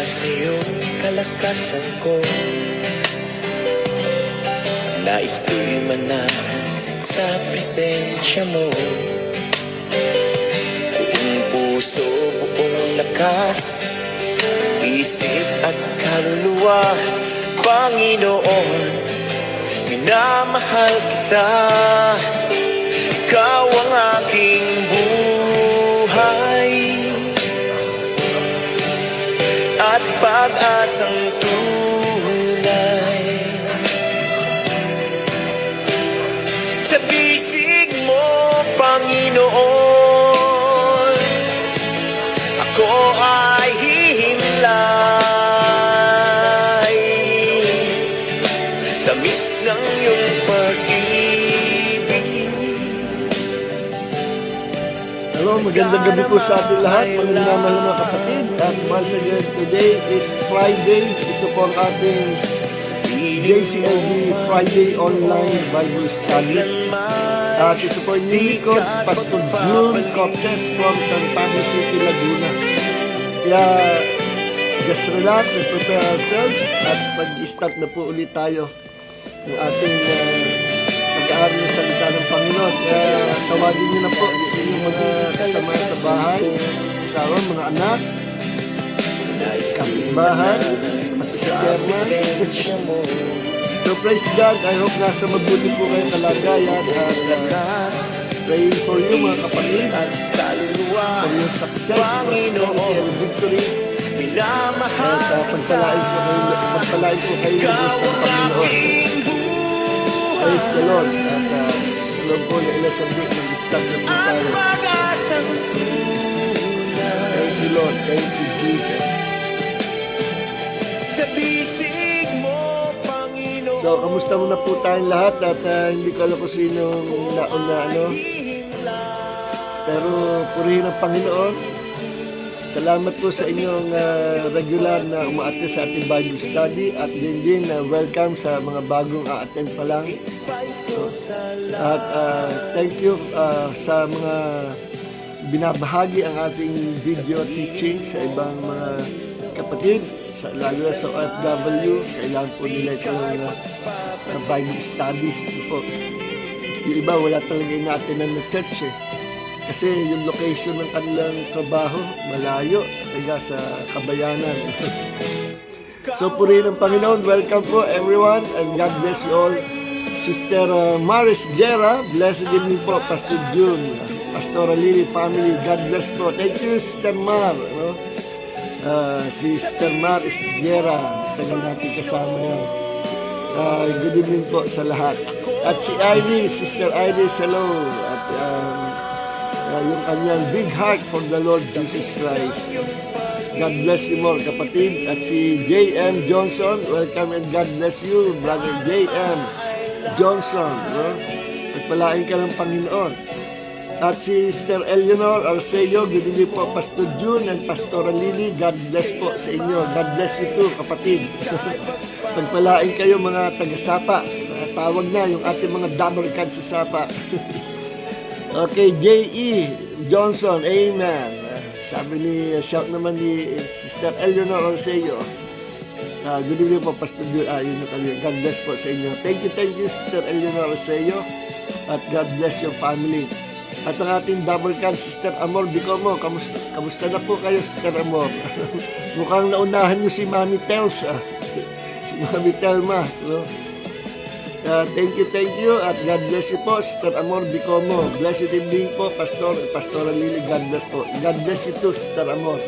Sa iyong kalakasan ko, nais ko'y manahan sa presensya mo. Buong puso, buong lakas, isip at kaluluwa, Panginoon, minamahal kita. Ikaw ang aking buhay at pag-asang tunay. Sa bisig mo, Panginoon, ako ay hihimlay. Tamis ng iyong pag-ibig. Hello, magandang gabi po sa ating lahat, mga minamahal na mga kapatid. At once again, today is Friday. Ito po ang ating JCLB Friday Online Bible Study. At ito po yung nilikod si Pastor June Cortez from San Pablo City, Laguna. Kaya just relax and prepare ourselves at mag-start na po ulit tayo ng ating pag-aaral ng salita ng Panginoon. Kaya tawagin niyo na po yung mga kasama sa bahay, asawa, mga anak, kapitbahay, pati sa chairman. So praise God, I hope nasa mabuti po kayo kalagayan at praying for you mga kapatid, for your success, prosperity and victory. At pagpalain po kayo ng Diyos ng Panginoon. Praise the Lord. At sa loob po na ilasang bit, mag-start na po tayo. Thank you Lord, thank you Jesus. Sa bisig mo, Panginoon. So, kamusta muna po tayong lahat at hindi ko alam kung sinong nauna pero purihin ang Panginoon. Salamat po sa inyong regular na umaate sa ating Bible study at din welcome sa mga bagong a-attend pa lang. At thank you sa mga binabahagi ang ating video teaching sa ibang mga kapatid, lalo na sa OFW. Kailangan po nila ito na Bible study. Po. Yung iba wala talaga natin na church kasi yung location ng kanilang trabaho malayo taga sa Kabayanan. So purihin ang Panginoon. Welcome po everyone and God bless you all. Sister Maris Guerra, blessed evening po. Pastor June, Pastora Lily family, God bless po. Thank you Sister Mar, si Sister Maris Guerra, tagal natin kasama yan. Good evening po sa lahat. At si Ivy, Sister Ivy, hello. At yung kanyang big heart for the Lord Jesus Christ. God bless you more kapatid. At si J.M. Johnson, welcome and God bless you Brother J.M. Johnson. Pagpalain ka ng Panginoon. At si Sister Eleanor Arceo, good evening po Pastor June and Pastora Lily, God bless po sa inyo. God bless you too kapatid. Pagpalain kayo mga taga-Sapa. Tawag na yung ating mga double card sa Sapa. Okay, J.E. Johnson, amen. Sabi shout naman ni Sister Eleanor Arceo. Good evening po Pastor June. Yun na kayo. God bless po sa inyo. Thank you Sister Eleanor Arceo. At God bless your family. At ang ating double card, Sister Amor Bicomo. Kamusta na po kayo, Sister Amor? Mukhang naunahan nyo si Mami Tels. Si Mami Telma. Thank you. At God bless you po, Sister Amor Bicomo. Blessed evening po, Pastora Lily. God bless po. God bless you too, Sister Amor.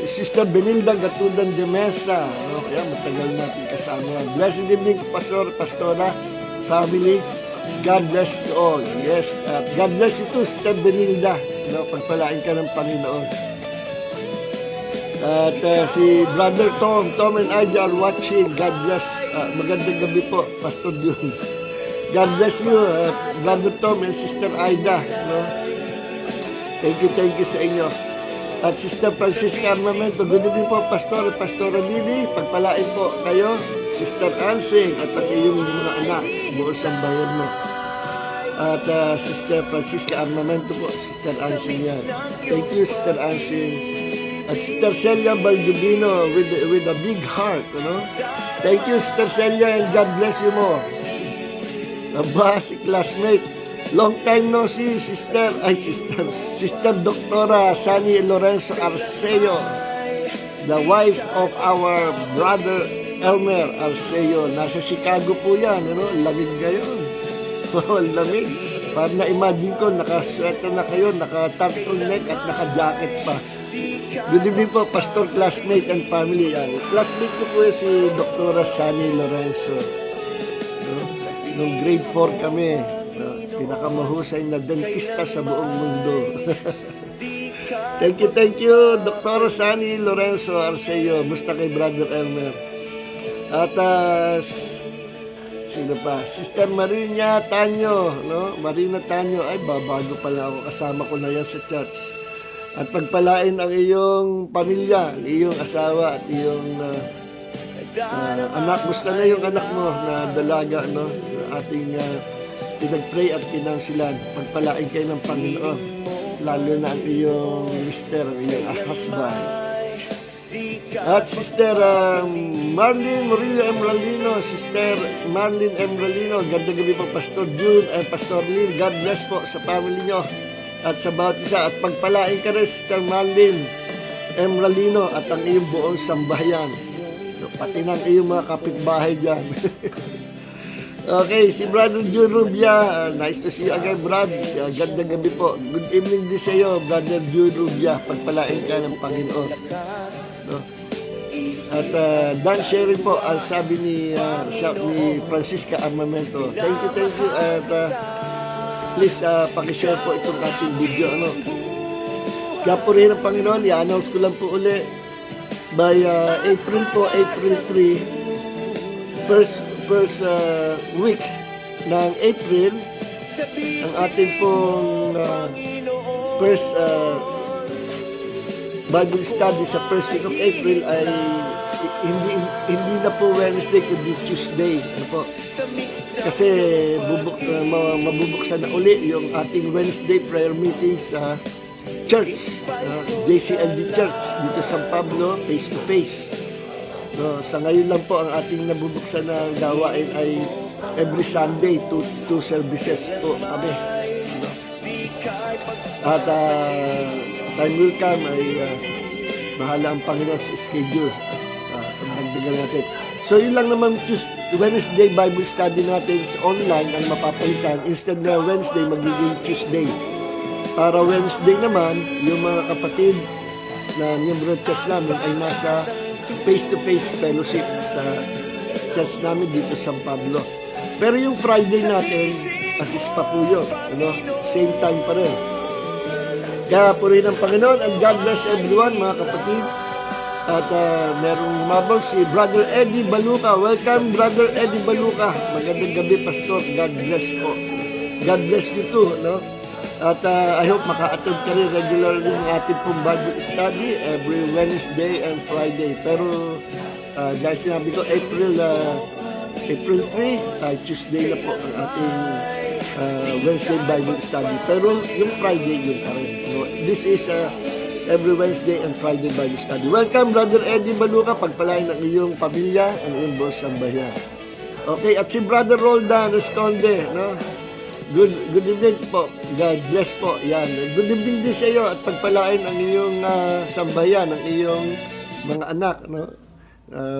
Sister Benilda Gatudan de Mesa. Kaya matagal natin kasama. Blessed evening, Pastora, family. God bless you all. Yes. God bless you too, Sister Benilda. Pagpalain ka ng Panginoon. At si Brother Tom and I are watching. God bless. Magandang gabi po, Pastor June. God bless you, Brother Tom and Sister Aida. No? Thank you sa inyo. At Sister Francisca Armamento, good evening po, Pastor at Pastora Lily. Pagpalain po kayo, Sister Ansing, at ang iyong mga anak, buong sambayan mo. At Sister Francisca Armamento po, Sister Ansing yan. Thank you, Sister Ansing. At Sister Celia Baldubino with a big heart, ano? Thank you, Sister Celia, and God bless you more. Aba, si classmate. Long time no see, Sister Doktora Sunny Lorenzo Arceo, the wife of our brother Elmer Arceo. Nasa Chicago po yan, ano? Lamig ngayon. Lamig. Para na-imagine ko, naka-sweater na kayo, naka-turtleneck at naka-jacket pa. Good evening po, Pastor, classmate and family. Yan. Classmate ko po si Doktora Sunny Lorenzo. Nung grade 4 kami. Pinakamahusay na dentista sa buong mundo. Thank you, Dr. Sunny Lorenzo Arceo. Musta kay Brother Elmer? At sino pa? Sister Marina Tanyo, no? Marina Tanyo, ay babago pala ako. Kasama ko na yan sa church. At pagpalain ang iyong pamilya, iyong asawa at iyong anak. Musta na yung anak mo na dalaga, no? Ating pinag-pray at kinangsilan. Pagpalain kayo ng Panginoon, lalo na ang iyong mister, ang iyong husband. At Sister Marlene Murillo Emralino, Sister Marlene Emralino, ganda gabi po, Pastor June and Pastor Lynn. God bless po sa family nyo at sa bawat isa. At pagpalain ka rin, Sister Marlene Emralino, at ang iyong buong sambahayan, pati ng iyong mga kapitbahay dyan. Okay, si Brother June Rubia, nice to see you again, Brad. Ganda gabi po. Good evening din sa iyo, Brother June Rubia. Pagpalain ka ng Panginoon. No? At Dan Sherry po, ang sabi ni Francisca Armamento. Thank you. At please, pakishare po itong ating video. Ano? Kaya po rin ang Panginoon, i-announce ko lang po uli. By April 3, first week ng April, ang ating pong first Bible study sa first week of April ay hindi na po Wednesday kundi Tuesday. Ano po? Kasi mabubuksan na uli yung ating Wednesday prayer meeting sa church, JCLG Church dito sa San Pablo, face to face. No, sa ngayon lang po ang ating nabubuksan na gawain ay every Sunday, two services po kami. No? At time will come ay bahala ang Panginoon sa schedule. Pagdagdagan natin. So yun lang naman, Wednesday Bible study natin online ang mapapalitan. Instead na Wednesday, magiging Tuesday. Para Wednesday naman, yung mga kapatid na miyembro ng church namin ay nasa face-to-face fellowship sa church namin dito sa San Pablo. Pero yung Friday natin, assist pa po yun. Ano? Same time pa rin. Kaya po rin ang Panginoon, and God bless everyone, mga kapatid. At merong mabog si Brother Eddie Baluca. Welcome, Brother Eddie Baluca. Magandang gabi, Pastor. God bless po. God bless you too. No? At I hope maka-attend ka rin regularly ng ating pong Bible study every Wednesday and Friday. Pero guys, sinabi ko April 3, Tuesday na po ang ating Wednesday Bible study. Pero yung Friday yun pa rin. This is every Wednesday and Friday Bible study. Welcome, Brother Eddie Baluca. Pagpalain ng iyong pamilya ang iyong buong sambayan. Okay, at si Brother Roldan Esconde, no? Good evening po. God bless po. Yan. Good evening din sa iyo at pagpalain ang iyong sambayan, ang iyong mga anak, no?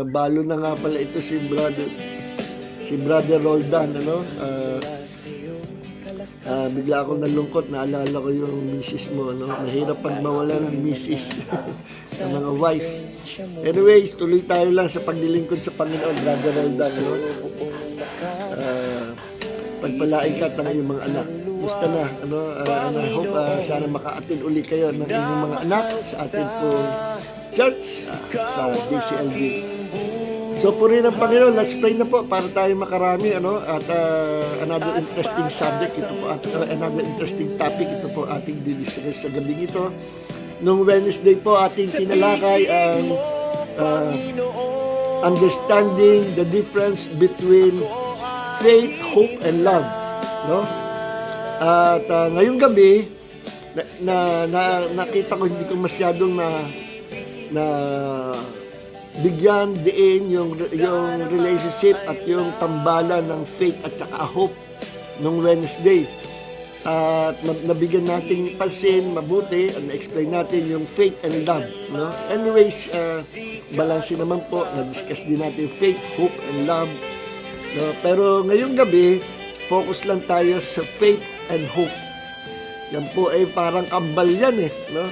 Balo na nga pala ito si Brother Roldan, ano? Bigla akong nalungkot, naalala ko yung misis mo, no? Mahirap pag mawala ng misis ng mga wife. Anyways, tuloy tayo lang sa paglilingkod sa Panginoon, Brother Roldan, no? Pagpalain ka ng iyong mga anak. Gusto na, ano? And I hope sana maka-attend uli kayo ng inyong mga anak sa ating pong church sa DCLD. So purihin ang Panginoon. Let's pray na po para tayo makarami, ano, at another interesting subject ito po, at another interesting topic ito po ating didiscuss sa gabing ito. Nung Wednesday po ating tinalakay ang understanding the difference between faith, hope, and love, no? At ngayong gabi nakita ko, hindi ko masyadong na bigyan diin yung relationship at yung tambalan ng faith at saka hope nung Wednesday. At nabigyan natin pansin mabuti at na-explain natin yung faith and love, no? Anyways, balance naman po, na-discuss din natin faith, hope, and love, no? Pero ngayong gabi, focus lang tayo sa faith and hope. Yan po ay parang kambal yan, no?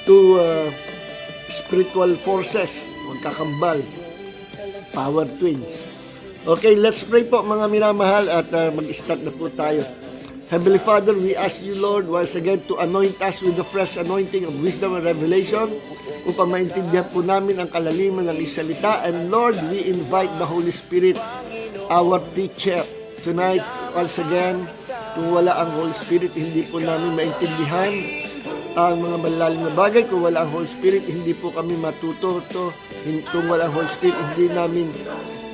To spiritual forces, magkakambal, power twins. Okay, let's pray po mga minamahal at mag-start na po tayo. Heavenly Father, we ask you, Lord, once again to anoint us with the fresh anointing of wisdom and revelation upang maintindihan po namin ang kalaliman ng isalita. And Lord, we invite the Holy Spirit, our teacher, tonight, once again. Kung wala ang Holy Spirit, hindi po namin maintindihan ang mga malalim na bagay. Kung wala ang Holy Spirit, hindi po kami matututo. Kung wala ang Holy Spirit, hindi namin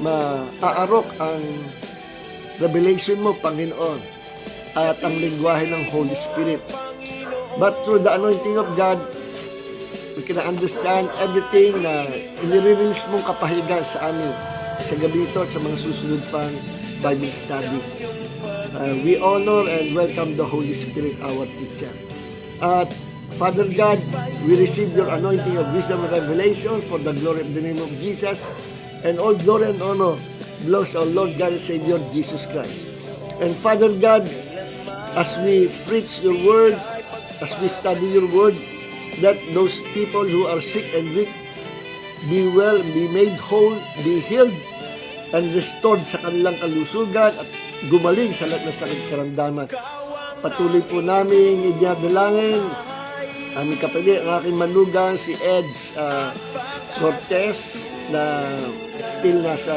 maaarok ang revelation mo, Panginoon, at ang lingwahe ng Holy Spirit. But through the anointing of God, we can understand everything na inirelease mong kapahigan sa amin sa gabi ito at sa mga susunod pang Bible study. We honor and welcome the Holy Spirit, our teacher. At Father God, we receive your anointing of wisdom and revelation for the glory of the name of Jesus, and all glory and honor belongs to our Lord God and Savior Jesus Christ. And Father God, as we preach your word, as we study your word, that those people who are sick and weak be well, be made whole, be healed, and restored sa kanilang kalusugan at gumaling sa lahat ng sakit karamdaman. Patuloy po namin idinadalangin aming kapatid, ang aking manugang, si Eds Cortez, na still nasa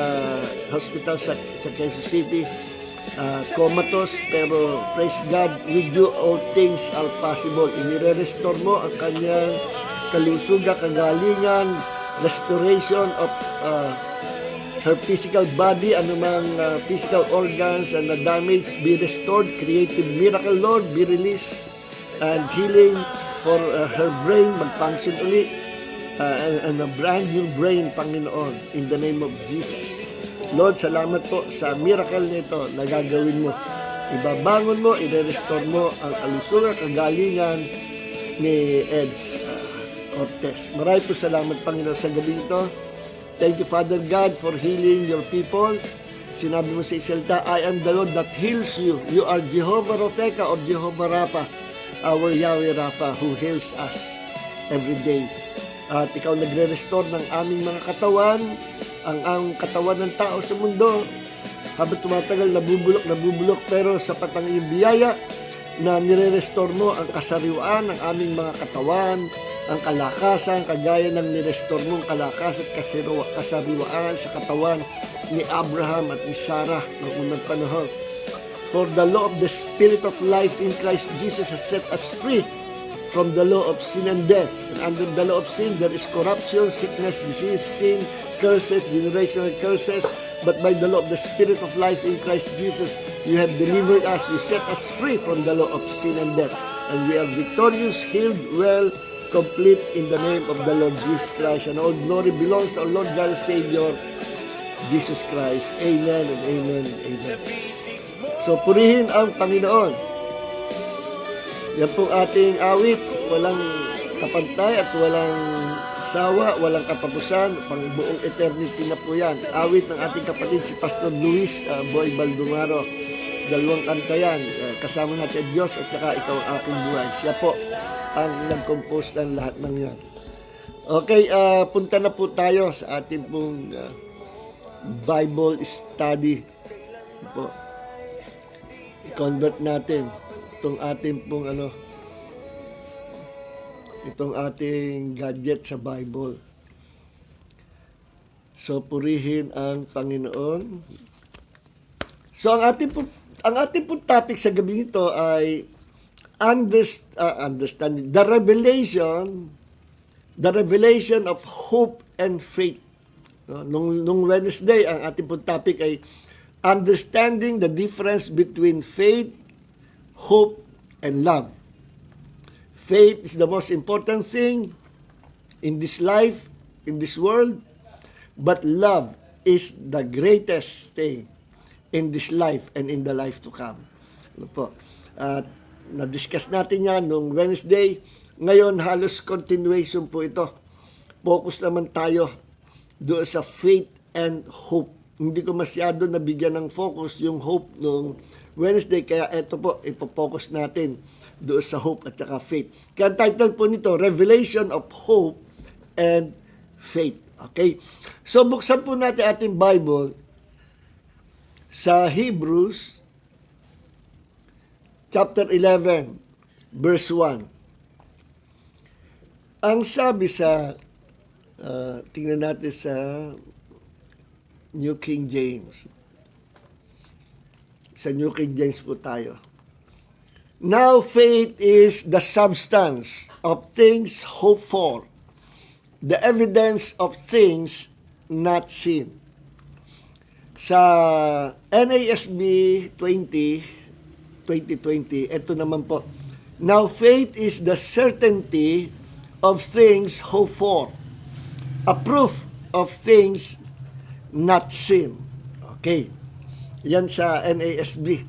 hospital sa Quezon City, comatose, pero praise God, with you all things are possible. Inire-restore mo ang kanyang kalusugan, kagalingan, restoration of her physical body, anumang physical organs and the damage be restored, creative miracle, Lord, be released, and healing for her brain, mag-function ulit, and a brand new brain, Panginoon, in the name of Jesus. Lord, salamat po sa miracle nito na gagawin mo. Ibabangon mo, i-restore mo ang kalusugan, kagalingan ni Eds Cortez. Maraming po salamat, Panginoon, sa gabi ito. Thank you, Father God, for healing your people. Sinabi mo sa isalita, I am the Lord that heals you. You are Jehovah Rofeka or Jehovah Rapha, our Yahweh Rapha, who heals us every day. At ikaw nagre-restore ng aming mga katawan, ang katawan ng tao sa mundo. Habang tumatagal, nabubulok, pero sapat ang iyong biyaya na nire-restore mo ang kasariwaan ng aming mga katawan, ang kalakasan, kagaya ng nirestore mong kalakasan at kasariwaan sa katawan ni Abraham at ni Sarah noong unang panahon. For the law of the Spirit of life in Christ Jesus has set us free from the law of sin and death. And under the law of sin, there is corruption, sickness, disease, sin, curses, generational curses. But by the law of the Spirit of life in Christ Jesus, you have delivered us. You set us free from the law of sin and death. And we are victorious, healed, well, complete in the name of the Lord Jesus Christ. And all glory belongs to our Lord God and Savior, Jesus Christ. Amen and amen and amen. So, purihin ang Panginoon. Yan pong ating awit, walang kapantay at walang sawa, walang katapusan, pang buong eternity na po yan. Awit ng ating kapatid si Pastor Luis Boy Baldumaro. Dalawang kanta yan, kasama natin Diyos at saka ikaw ang aking buhay. Siya po ang nag-compose ng lahat ng yan. Okay, punta na po tayo sa ating pong Bible study. Po. I-convert natin itong ating pong itong ating gadget sa Bible. So, purihin ang Panginoon. So, ang ating po topic sa gabi ito ay understanding the revelation of hope and faith. No? Nung Wednesday, ang ating po topic ay understanding the difference between faith, hope, and love. Faith is the most important thing in this life, in this world, but love is the greatest thing in this life and in the life to come. Ano po? At na-discuss natin yan nung Wednesday. Ngayon, halos continuation po ito. Focus naman tayo doon sa faith and hope. Hindi ko masyado nabigyan ng focus yung hope nung Wednesday, kaya ito po, ipofocus natin doon sa hope at saka faith. Kaya ang title po nito, Revelation of Hope and Faith. Okay? So, buksan po natin ating Bible sa Hebrews chapter 11, verse 1. Ang sabi sa, tingnan natin sa New King James. Sa New King James po tayo. Now faith is the substance of things hoped for, the evidence of things not seen. Sa NASB 2020, ito naman po. Now faith is the certainty of things hoped for, a proof of things not seen. Okay. Yan sa NASB.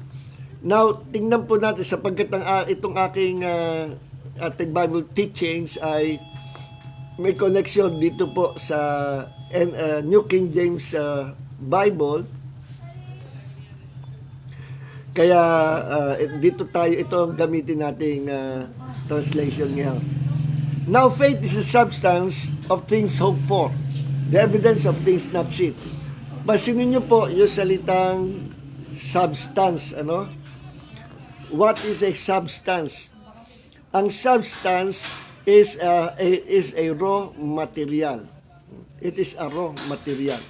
Now, tingnan po natin sapagkat itong aking ating Bible teachings ay may connection dito po sa New King James Bible. Kaya dito tayo, ito ang gamitin nating translation ngayon. Now faith is the substance of things hoped for, the evidence of things not seen. Basinin niyo po yung salitang substance, ano? What is a substance? Ang substance is a raw material. It is a raw material.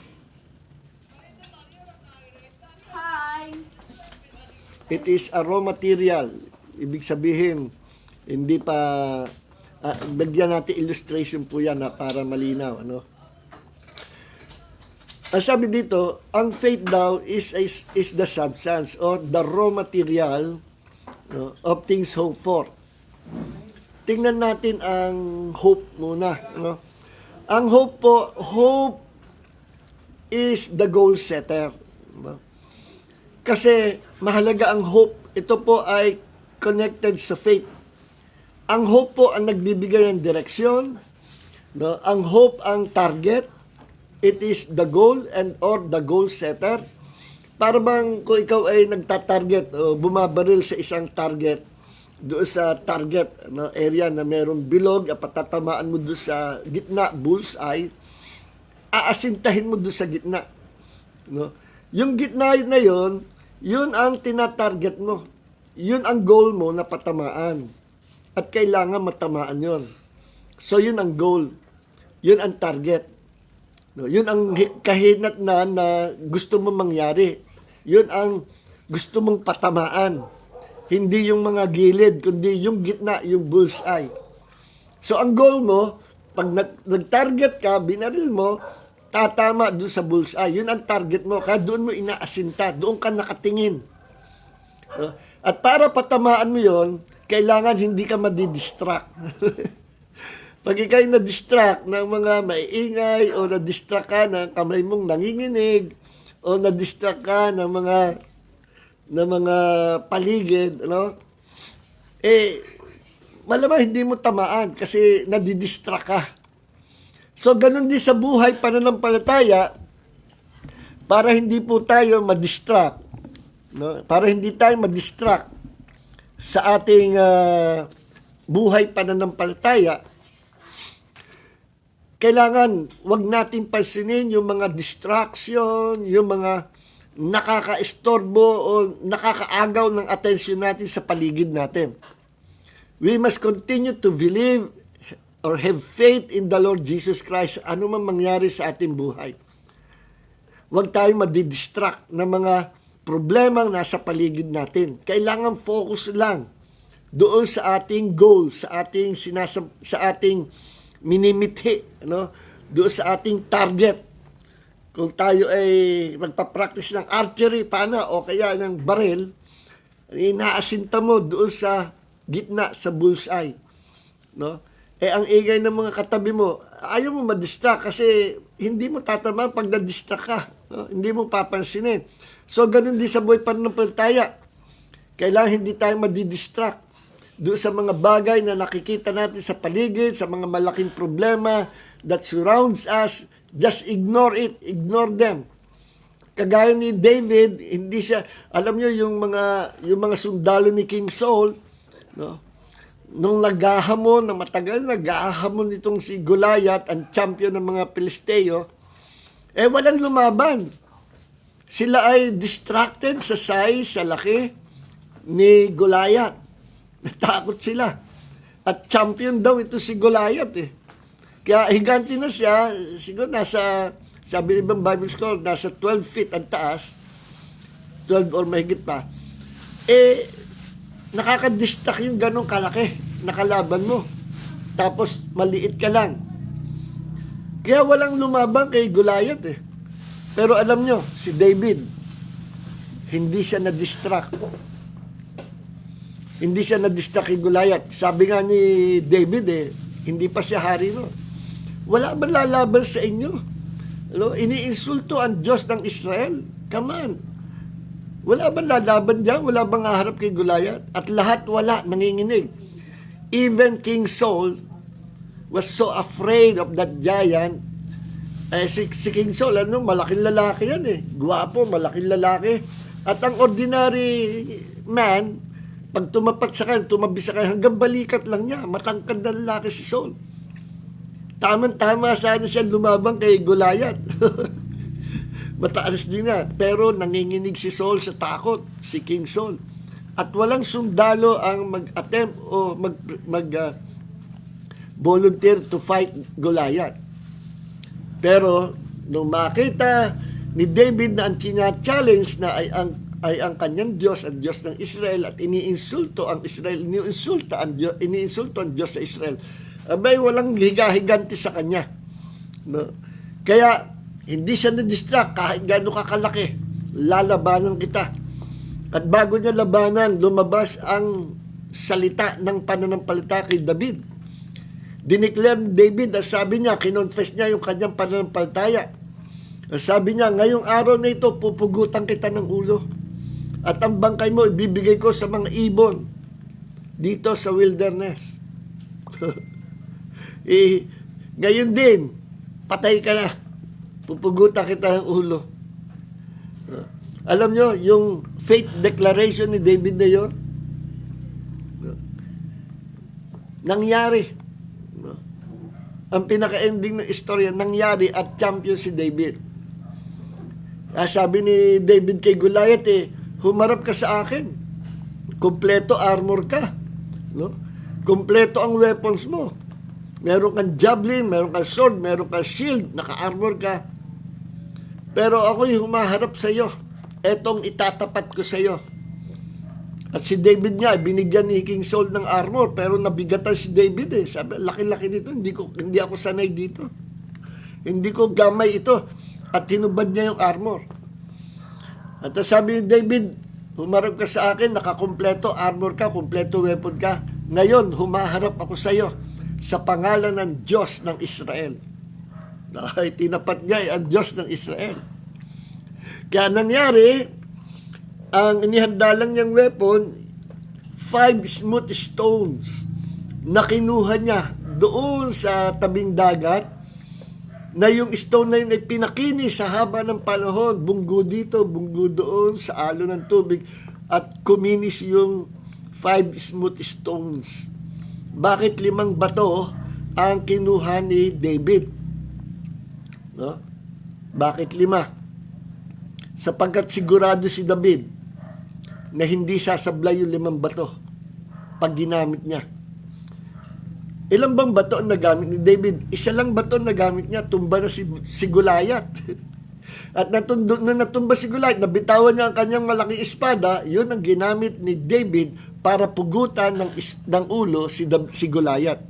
It is a raw material. Ibig sabihin, hindi pa, bigyan natin illustration po yan para malinaw. Ano? Ang sabi dito, ang faith daw is the substance or the raw material, no, of things hoped for. Tingnan natin ang hope muna. No? Ang hope is the goal setter. No? Kasi mahalaga ang hope. Ito po ay connected sa faith. Ang hope po ang nagbibigay ng direksyon. No? Ang hope ang target. It is the goal or the goal setter. Para bang kung ikaw ay nagtatarget o bumabaril sa isang target, doon sa target area na mayroong bilog at patatamaan mo doon sa gitna, bullseye, aasintahin mo doon sa gitna. No? Yung gitna na yon, yun ang tinatarget mo. Yun ang goal mo na patamaan. At kailangan matamaan yon. So, yun ang goal. Yun ang target. No, yun ang kahinat na gusto mong mangyari. Yun ang gusto mong patamaan. Hindi yung mga gilid, kundi yung gitna, yung bullseye. So, ang goal mo, pag nag-target ka, binaril mo, tatama doon sa bullseye. Yun ang target mo. Kaya doon mo inaasinta. Doon ka nakatingin. No? At para patamaan mo yon, kailangan hindi ka madidistract. Pag ikaw'y na-distract ng mga maiingay o na-distract ka ng kamay mong nanginginig o na-distract ka ng mga paligid, ano? Malamang hindi mo tamaan kasi nadidistract ka. So, ganun din sa buhay pananampalataya, para hindi po tayo madistract, no? Para hindi tayo madistract sa ating buhay pananampalataya, kailangan wag natin pansinin yung mga distraction, yung mga nakakaistorbo o nakakaagaw ng atensyon natin sa paligid natin. We must continue to believe or have faith in the Lord Jesus Christ, ano man mangyari sa ating buhay. huwag tayong madidistract ng mga problemang nasa paligid natin. Kailangan focus lang doon sa ating goal, sa ating minimithi, ano? Doon sa ating target. Kung tayo ay magpa-practice ng archery, paano? O kaya ng baril, inaasinta mo doon sa gitna, sa bullseye. No? Ang ingay ng mga katabi mo, ayaw mo ma-distract kasi hindi mo tatamaan pag na-distract ka. No? Hindi mo papansinin. So, ganun din sa buhay pananampalataya. Kailangan hindi tayo madidistract doon sa mga bagay na nakikita natin sa paligid, sa mga malaking problema that surrounds us. Just ignore it. Ignore them. Kagaya ni David, hindi siya, alam nyo, yung mga sundalo ni King Saul, no? Nung naghahamon, na matagal naghahamon itong si Goliath, ang champion ng mga Pilisteo, walang lumaban. Sila ay distracted sa size, sa laki ni Goliath. Natakot sila. At champion daw ito si Goliath Kaya higanti na siya, siguro nasa, sabi ni ibang Bible scholar, nasa 12 feet ang taas, 12 or mahigit pa. Nakaka-distract yung ganong kalaki, nakalaban mo. Tapos maliit ka lang. Kaya walang lumabang kay Goliath Pero alam nyo, si David, hindi siya na-distract. Hindi siya na-distract kay Goliath. Sabi nga ni David hindi pa siya hari wala ba lalaban sa inyo? Ano? Iniinsulto ang Diyos ng Israel. Come on. Wala bang lalaban dyan? Wala bang haharap kay Goliath? At lahat wala, nanginginig. Even King Saul was so afraid of that giant. Si King Saul, malaking lalaki yan Guwapo, malaking lalaki. At ang ordinary man, pag tumapat sa kanya, tumabi sa kanya, hanggang balikat lang niya. Matangkad na lalaki si Saul. Tama sana siya lumabang kay Goliath. Mataas din na. Pero nanginginig si Saul sa takot, si King Saul. At walang sundalo ang mag-attempt o volunteer to fight Goliath. Pero nung makita ni David na ang challenge na ay ang kanyang Diyos, ang Diyos ng Israel, at iniinsulto ang Israel, iniinsulto ang Diyos sa Israel, abay walang higa-higanti sa kanya. No? Kaya hindi siya na-distract kahit gaano kakalaki. Lalabanan kita. At bago niya labanan, lumabas ang salita ng pananampalataya kay David. Dineclare David, sabi niya, kinonfess niya yung kanyang pananampalataya. Sabi niya, ngayong araw na ito, pupugutan kita ng ulo. At ang bangkay mo, ibibigay ko sa mga ibon dito sa wilderness. Ngayon din, patay ka na. Pupugutan kita ng ulo. Alam nyo, yung faith declaration ni David na yun, nangyari. Ang pinaka-ending ng istorya, nangyari at champion si David. Sabi ni David kay Goliath, humarap ka sa akin. Kompleto armor ka. No? Kompleto ang weapons mo. Meron kang javelin, meron kang sword, meron kang shield, naka-armor ka. Pero ako'y humaharap sa iyo. Etong itatapat ko sa iyo. At si David nga, binigyan ni King Saul ng armor, pero nabigatan si David Sabi, laki-laki nito, hindi ako sanay dito. Hindi ko gamay ito. At tinubad niya yung armor. At sabi ni David, humarap ka sa akin, nakakumpleto armor ka, kumpleto weapon ka. Ngayon, humaharap ako sa iyo sa pangalan ng Diyos ng Israel. Ay, tinapat niya ang Diyos ng Israel. Kaya nangyari, ang inihanda lang niyang weapon, 5 smooth stones na kinuha niya doon sa tabing dagat, na yung stone na yun ay pinakini sa haba ng panahon, bunggo dito, bunggo doon, sa alo ng tubig, at kuminis yung 5 smooth stones. Bakit 5 bato ang kinuha ni David? No? Bakit 5? Sapagkat sigurado si David na hindi sasablay yung 5 bato pag ginamit niya. Ilang bang bato ang nagamit ni David? Isa lang bato ang nagamit niya, tumba na si Goliath. At nung natumba si Goliath, nabitawan niya ang kanyang malaking espada, yun ang ginamit ni David para pugutan ng ulo si Goliath.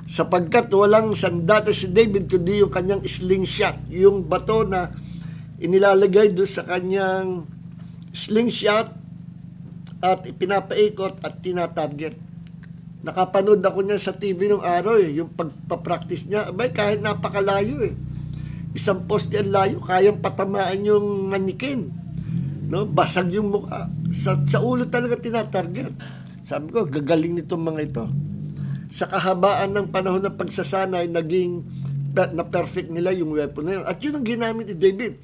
Sapagkat walang sandata si David kundi yung kanyang slingshot, yung bato na inilalagay doon sa kanyang slingshot at ipinapaikot at tinatarget. Nakapanood ako niya sa TV nung araw yung pagpapractice niya. Abay, kahit napakalayo isang poste ang layo, kayang patamaan yung manikin. No? Basag yung mukha. Sa ulo talaga tinatarget. Sabi ko, gagaling nitong mga ito. Sa kahabaan ng panahon ng pagsasanay, naging na perfect nila yung weapon na yun. At yun ang ginamit ni David.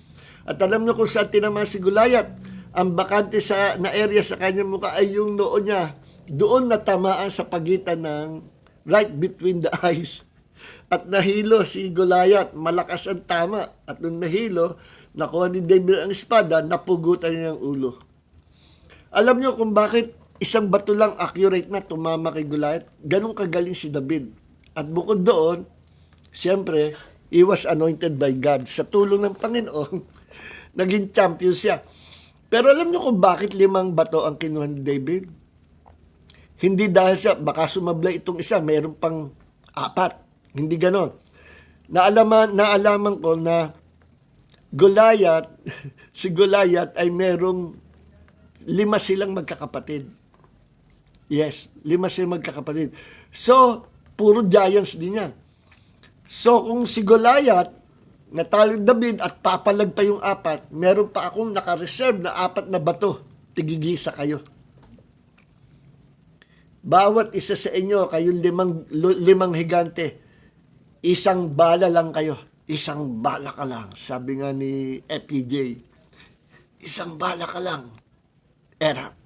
At alam niyo kung saan tinama si Goliath. Ang bakante na area sa kanyang mukha ay yung noo niya. Doon natamaan sa pagitan ng right between the eyes. At nahilo si Goliath. Malakas ang tama. At nung nahilo, nakuha ni David ang espada, napugutan niya ang ulo. Alam niyo kung bakit isang bato lang accurate na tumama kay Goliath? Ganun kagaling si David. At bukod doon, siyempre, he was anointed by God. Sa tulong ng Panginoon, naging champion siya. Pero alam niyo kung bakit 5 bato ang kinuha ni David? Hindi dahil siya, baka sumablay itong isa, mayroon pang 4. Hindi ganon. Naalaman ko na Goliath, si Goliath ay merong 5 silang magkakapatid. Yes, 5 silang magkakapatid. So, puro giants din yan. So, kung si Goliath, natalo David at papalag pa yung 4, meron pa akong naka-reserve na 4 na bato. Tigigisa kayo. Bawat isa sa inyo, kayong 5 higante, isang bala lang kayo. Isang bala ka lang. Sabi nga ni FPJ, isang bala ka lang. Erap.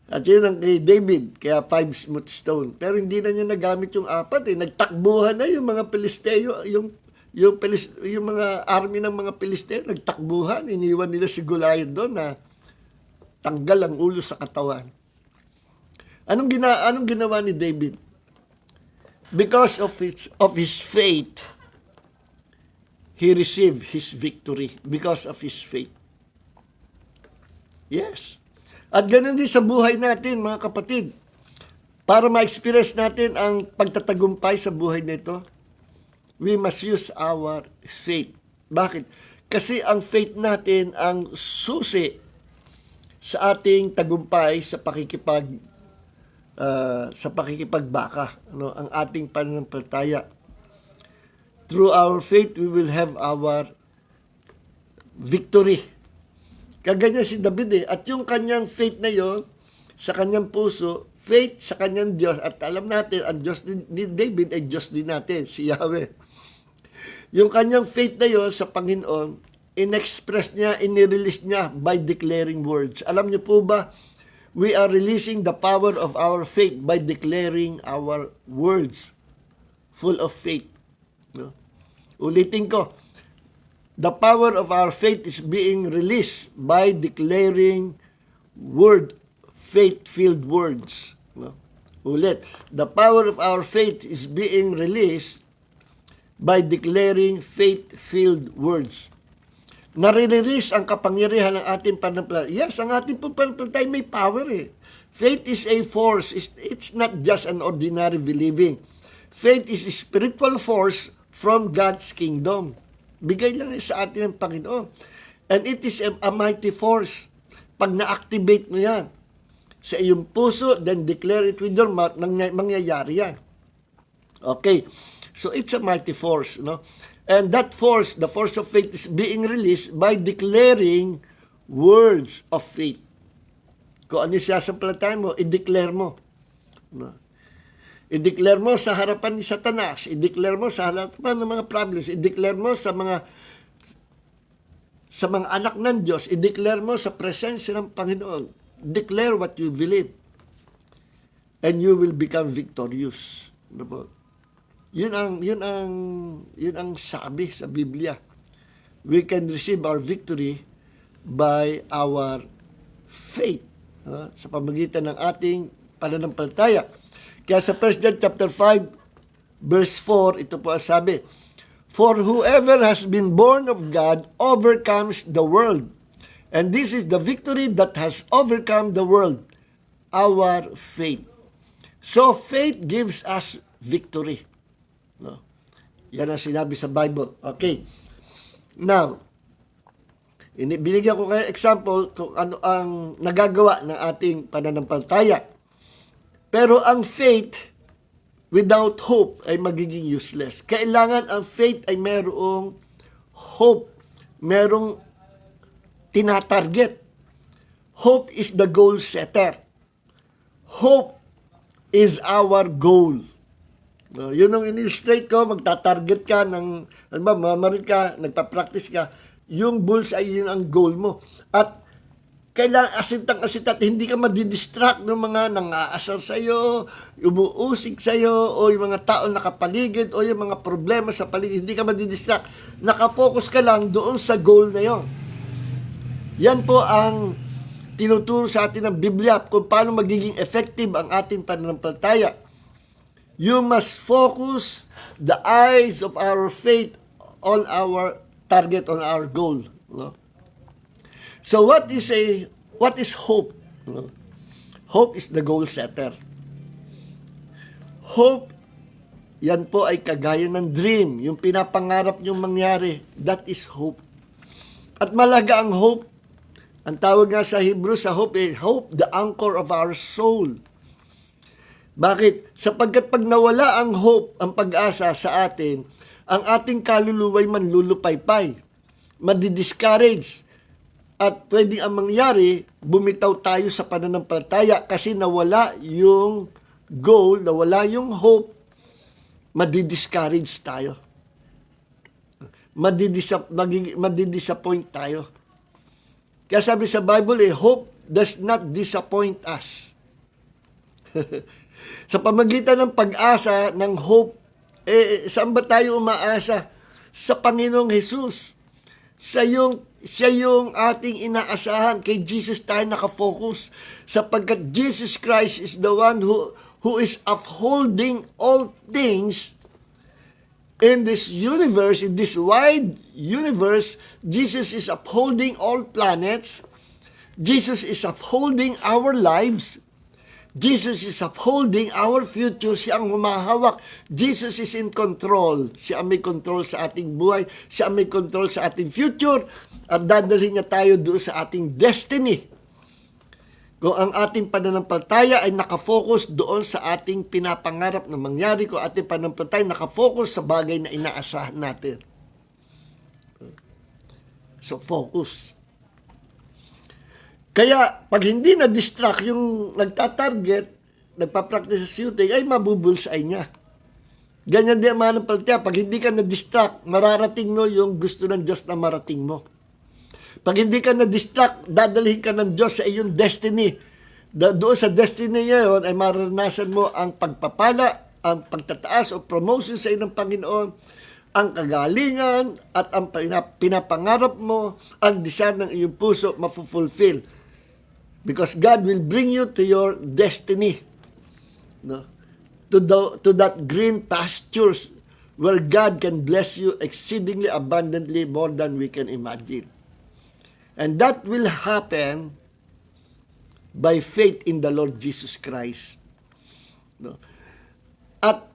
At yun ang kay David, kaya 5 smooth stone. Pero hindi na niya nagamit yung 4 Nagtakbuhan na yung mga Pilisteo, yung mga army ng mga Pilisteo, nagtakbuhan. Iniwan nila si Goliath doon na tanggal ang ulo sa katawan. Anong ginawa ni David? Because of his faith, he received his victory. Because of his faith. Yes. At ganoon din sa buhay natin, mga kapatid. Para ma-experience natin ang pagtatagumpay sa buhay nito, we must use our faith. Bakit? Kasi ang faith natin ang susi sa ating tagumpay sa pakikipagbaka, ang ating pananampalataya. Through our faith, we will have our victory. Kaganyan si David At yung kanyang faith na yon sa kanyang puso, faith sa kanyang Diyos. At alam natin, ang Diyos ni David ay Diyos din natin, si Yahweh. Yung kanyang faith na yon sa Panginoon, in-express niya, in-release niya by declaring words. Alam niyo po ba, we are releasing the power of our faith by declaring our words full of faith. No? Ulitin ko, the power of our faith is being released by declaring faith-filled words. No? Ulit, the power of our faith is being released by declaring faith-filled words. Nare-release ang kapangyarihan ng ating pananampalataya. Yes, ang ating pananampalataya may power Faith is a force. It's not just an ordinary believing. Faith is a spiritual force from God's kingdom. Bigay lang sa atin ng Panginoon. And it is a mighty force. Pag na-activate mo yan sa iyong puso, then declare it with your mouth, mangyayari yan. Okay. So it's a mighty force, no? And that force, the force of faith, is being released by declaring words of faith. Kung ano siya sa palatay mo, i-declare mo. No? I-declare mo sa harapan ni Satanas. I-declare mo sa harapan ng mga problems. I-declare mo sa mga anak ng Diyos. I-declare mo sa presensya ng Panginoon. Declare what you believe. And you will become victorious. Ano po? Yun ang sabi sa Biblia. We can receive our victory by our faith. Sa pamagitan ng ating pananampalataya. Kaya sa 1 John chapter 5, verse 4, ito po ang sabi, For whoever has been born of God overcomes the world. And this is the victory that has overcome the world, our faith. So faith gives us victory. No? Yan ang sinabi sa Bible. Okay. Now, binigyan ko kayo example kung ano ang nagagawa ng ating pananampalataya. Pero ang faith without hope ay magiging useless. Kailangan ang faith ay merong hope, merong tinatarget. Hope is the goal setter. Hope is our goal. No, yun ang in-illustrate ko, magta-target ka ng, mamarin ka, nagpa-practice ka, yung bullseye, yun ang goal mo. At kailangan asintang-asintat, hindi ka madidistract ng mga nang-aasar sa'yo, umuusig sa'yo, o yung mga tao nakapaligid, o yung mga problema sa paligid, hindi ka madidistract. Nakafocus ka lang doon sa goal na yon. Yan po ang tinuturo sa atin ng Biblia kung paano magiging effective ang ating pananampalataya. You must focus the eyes of our faith on our target, on our goal. No? So what is hope? No? Hope is the goal setter. Hope, yan po ay kagaya ng dream, yung pinapangarap yung mangyari. That is hope. At malaga ang hope. Ang tawag nga sa Hebrew sa hope, hope, the anchor of our soul. Bakit? Sapagkat pag nawala ang hope, ang pag-asa sa atin, ang ating kaluluwa'y manlulupaypay, madidiscourage, at pwedeng ang mangyari, bumitaw tayo sa pananampalataya kasi nawala yung goal, nawala yung hope, madidiscourage tayo. Madidisappoint tayo. Kaya sabi sa Bible, hope does not disappoint us. Sa pamagitan ng pag-asa, ng hope, saan ba tayo umaasa? Sa Panginoong Jesus. Siya yung ating inaasahan. Kay Jesus tayo nakafocus. Sapagkat Jesus Christ is the one who is upholding all things in this universe, in this wide universe. Jesus is upholding all planets. Jesus is upholding our lives. Jesus is upholding our future. Siya ang humahawak. Jesus is in control. Siya ang may control sa ating buhay. Siya ang may control sa ating future. At dadalhin niya tayo doon sa ating destiny. Kung ang ating pananampalataya ay nakafocus doon sa ating pinapangarap na mangyari, kung ating pananampalataya nakafocus sa bagay na inaasahan natin. So, focus. Kaya, pag hindi na-distract yung nagtatarget, nagpa-practice sa shooting, ay mabubulsay niya. Ganyan din ang mananampalataya. Pag hindi ka na-distract, mararating mo yung gusto ng Diyos na marating mo. Pag hindi ka na-distract, dadalhin ka ng Diyos sa iyong destiny. Doon sa destiny niya yun, ay maranasan mo ang pagpapala, ang pagtataas o promotion sa iyong Panginoon, ang kagalingan, at ang pinapangarap mo, ang desire ng iyong puso, mafulfill. Because God will bring you to your destiny. No? To that green pastures where God can bless you exceedingly abundantly more than we can imagine. And that will happen by faith in the Lord Jesus Christ. No? At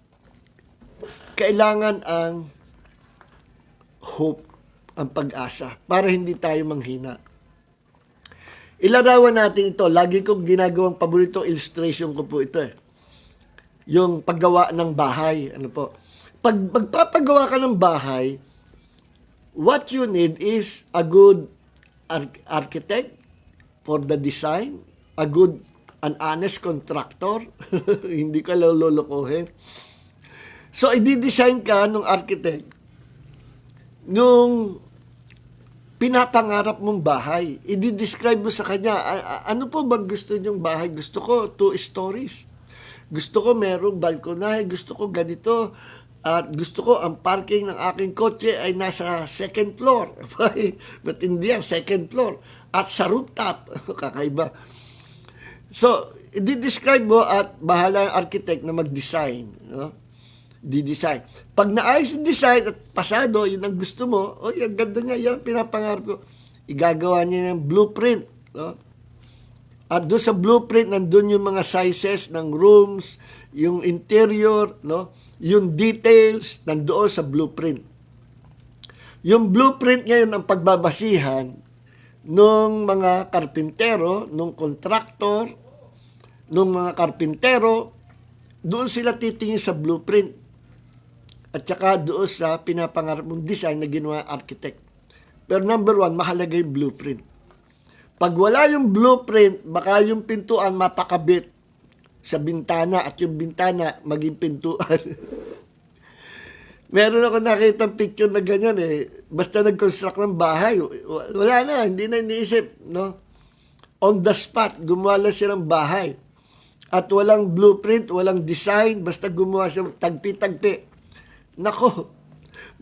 kailangan ang hope, ang pag-asa, para hindi tayo manghina. Ilarawan natin ito. Lagi kong ginagawang paborito illustration ko po ito. Yung paggawa ng bahay. Ano po? Pag magpapagawa ka ng bahay, what you need is a good architect for the design, an honest contractor, hindi ka lolokohin. So, i-design ka ng architect nung pinapangarap mong bahay. I-describe mo sa kanya, ano po bang gusto niyong bahay? Gusto ko 2 stories. Gusto ko merong balkonahe. Gusto ko ganito. At gusto ko ang parking ng aking kotse ay nasa 2nd floor. Matindi ang 2nd floor. At sa rooftop. Kakaiba. So, i-describe mo at bahala ang architect na mag-design. No? di-design. Pag naayos yung design at pasado, yun ang gusto mo, o ang ganda niya, yan ang pinapangarap ko. Igagawa niya ng blueprint. No? At doon sa blueprint, nandun yung mga sizes ng rooms, yung interior, no? Yung details, nandoon sa blueprint. Yung blueprint ngayon ang pagbabasihan ng mga karpintero, ng kontraktor, ng mga karpintero, doon sila titingin sa blueprint. At saka doon sa pinapangarap mong design na ginawa architect. Pero number one, mahalaga yung blueprint. Pag wala yung blueprint, baka yung pintuan mapakabit sa bintana at yung bintana maging pintuan. Meron ako nakita picture na ganyan eh. Basta nag-construct ng bahay, wala na, hindi na iniisip. No? On the spot, gumawa lang silang bahay. At walang blueprint, walang design, basta gumawa siya tagpi-tagpi. Nako,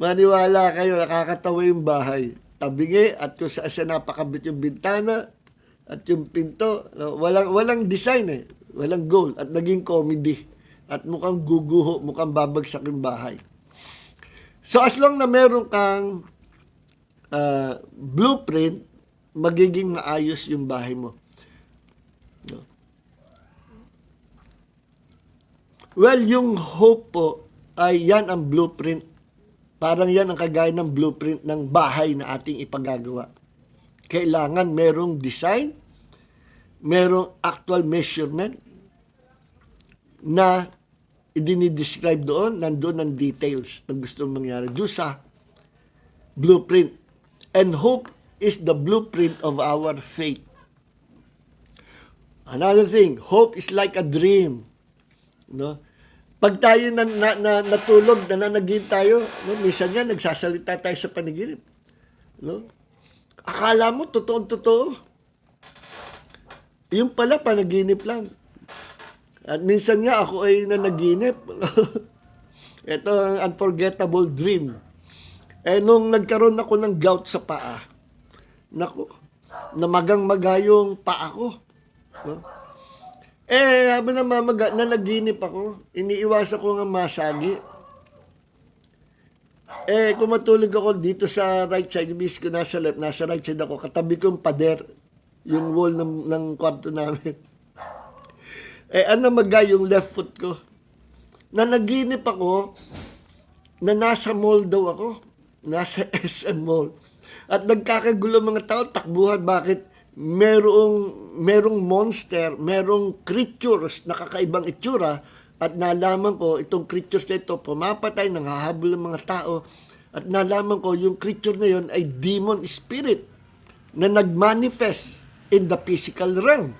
maniwala kayo, nakakatawa yung bahay. Tabingi at kung saan siya napakabit yung bintana at yung pinto. No? Walang design eh. Walang goal. At naging comedy. At mukhang guguho, mukhang babagsak yung bahay. So as long na meron kang blueprint, magiging maayos yung bahay mo. No? Well, yung hope po ay yan ang blueprint. Parang yan ang kagaya ng blueprint ng bahay na ating ipagagawa. Kailangan merong design, merong actual measurement na idinidescribe doon, nandoon ang details na gusto mangyari doon sa blueprint. And hope is the blueprint of our faith. Another thing, hope is like a dream. No? Pag tayo natulog, nananagin tayo, no? Minsan yan, nagsasalita tayo sa panaginip. No? Akala mo, totoo. Yung pala, panaginip lang. At minsan nga, ako ay nanaginip. Ito ang unforgettable dream. Eh, nung nagkaroon ako ng gout sa paa, naku, namagang-maga yung paa ko. No? Eh, habang nanaginip ako, iniiwasan ko nga masagi. Eh, kung matulog ako dito sa right side, yung ko nasa left, nasa right side ako, katabi ko yung pader, yung wall ng kwarto namin. Eh, yung left foot ko. Nanaginip ako na nasa mall daw ako. Nasa SM Mall. At nagkakagulo mga tao, takbuhan, bakit? Merong monster, merong creatures na kakaibang itsura at nalaman ko itong creatures na ito pumapatay, nanghahabol ng mga tao at nalaman ko yung creature na yun ay demon spirit na nagmanifest in the physical realm.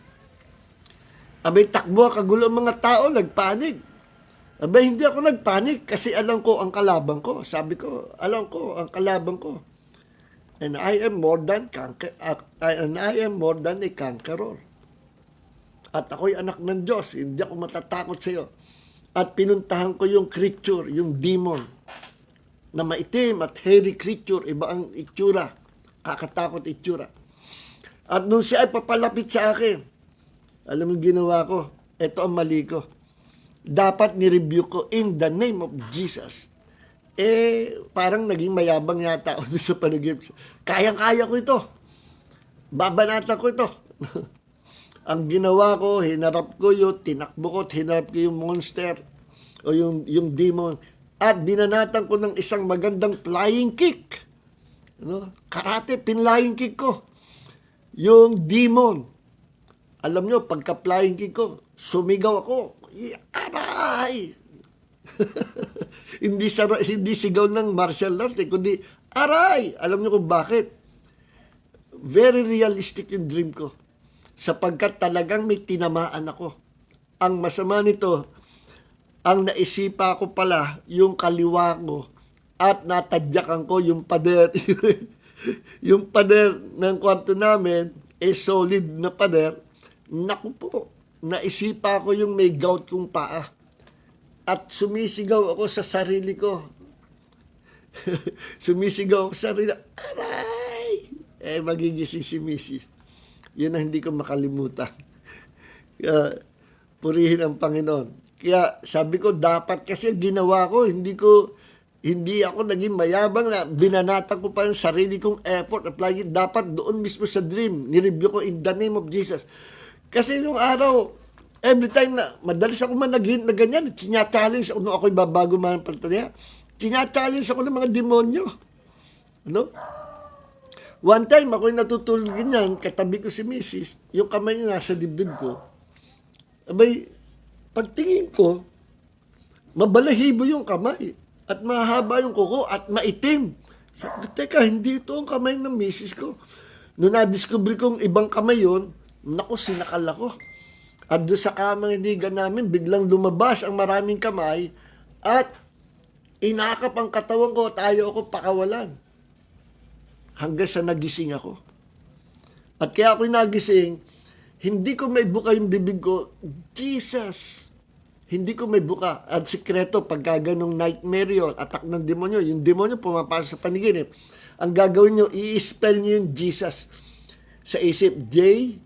Abay, takbo, kagulo ang mga tao, nagpanik. Abay, hindi ako nagpanik kasi alam ko ang kalabang ko. Sabi ko, alam ko ang kalabang ko. And I am more than a conqueror. At ako'y anak ng Diyos, hindi ako matatakot sa iyo. At pinuntahan ko yung creature, yung demon, na maitim at hairy creature, iba ang itsura, kakatakot itsura. At nung siya ay papalapit sa akin, alam mo ginawa ko, ito ang mali ko. Dapat ni-review ko in the name of Jesus. Eh, parang naging mayabang yata ako sa panaginip. Kayang-kaya ko ito. Babanatan ko ito. Ang ginawa ko, hinarap ko yun, tinakbo ko, hinarap ko yung monster o yung demon. At binanatan ko ng isang magandang flying kick. Ano? Karate, pinlying kick ko. Yung demon. Alam nyo, pagka flying kick ko, sumigaw ako. Aray! hindi sigaw ng martial arts, kundi aray! Alam niyo kung bakit? Very realistic yung dream ko. Sapagkat talagang may tinamaan ako. Ang masama nito, ang naisipa ko pala yung kaliwa ko at natadyakan ko yung pader. Yung pader ng kwarto namin, solid na pader. Naku po, naisipa ko yung may gout kong paa. At sumisigaw ako sa sarili ko. Sumisigaw ako sa sarili. Aray! Eh, magigising si Mrs. Yun ang hindi ko makalimutan. Purihin ang Panginoon. Kaya sabi ko, dapat kasi ginawa ko, hindi ako naging mayabang na binanatan ko pa yung sarili kong effort, apply it. Dapat doon mismo sa dream, nireview ko in the name of Jesus. Kasi nung araw, every time na madalas ako managhin na ganyan, tina-challenge ako nung ako'y babago mananampalataya. Tina-challenge ako ng mga demonyo. Ano? One time, ako'y natutulog ganyan, katabi ko si Mrs., yung kamay niya nasa dibdib ko. Abay, pagtingin ko, mabalahibo yung kamay. At mahaba yung kuko at maitim. Sabi ko, teka, hindi ito ang kamay ng misis ko. Noong na-discover kong ibang kamay yun, naku, sinakal ako. At doon sa kamang hinigan namin, biglang lumabas ang maraming kamay at inakap ang katawan ko at ayaw ako pakawalan. Hanggang sa nagising ako. At kaya ako'y nagising, hindi ko may buka yung bibig ko, Jesus! Hindi ko may buka. At sikreto, pagka ganong nightmare yun, attack ng demonyo, yung demonyo pumapasok sa panaginip, ang gagawin nyo, i-spell nyo yung Jesus sa isip. J-E-S-U-S.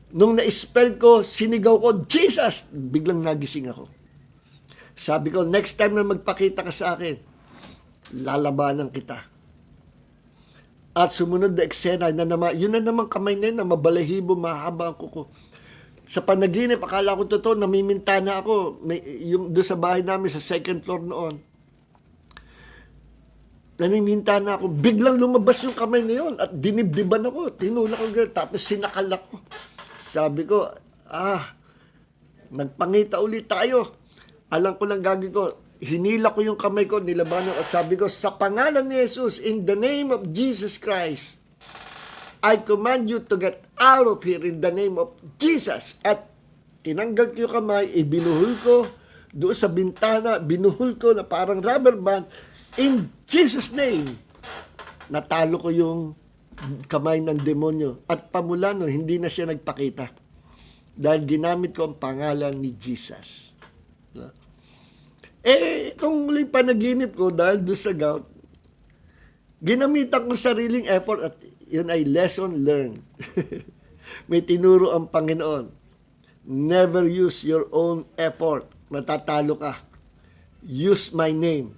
Nung na-spell ko, sinigaw ko, Jesus! Biglang nagising ako. Sabi ko, next time na magpakita ka sa akin, lalabanan kita. At sumunod na eksena, yun na naman kamay na yun, na mabalahibo, mahaba ang kuko. Sa panaginip, akala ko totoo, namiminta na ako. Yung doon sa bahay namin, sa second floor noon. Namiminta na ako. Biglang lumabas yung kamay na yun at dinibdiban ako. Tinulak ko gano'n. Tapos sinakal ako. Sabi ko, nagpangita ulit tayo. Alam ko lang gagawin ko. Hinila ko yung kamay ko, nilaban ko. At sabi ko, sa pangalan ni Jesus, in the name of Jesus Christ, I command you to get out of here in the name of Jesus. At tinanggal ko yung kamay, ibinuhol ko doon sa bintana, binuhol ko na parang rubber band, in Jesus' name. Natalo ko yung kamay ng demonyo. At pamula no, hindi na siya nagpakita. Dahil ginamit ko ang pangalan ni Jesus. Itong muling panaginip ko, dahil doon sa gout, ginamitan ko sariling effort at yun ay lesson learned. May tinuro ang Panginoon. Never use your own effort. Matatalo ka. Use my name.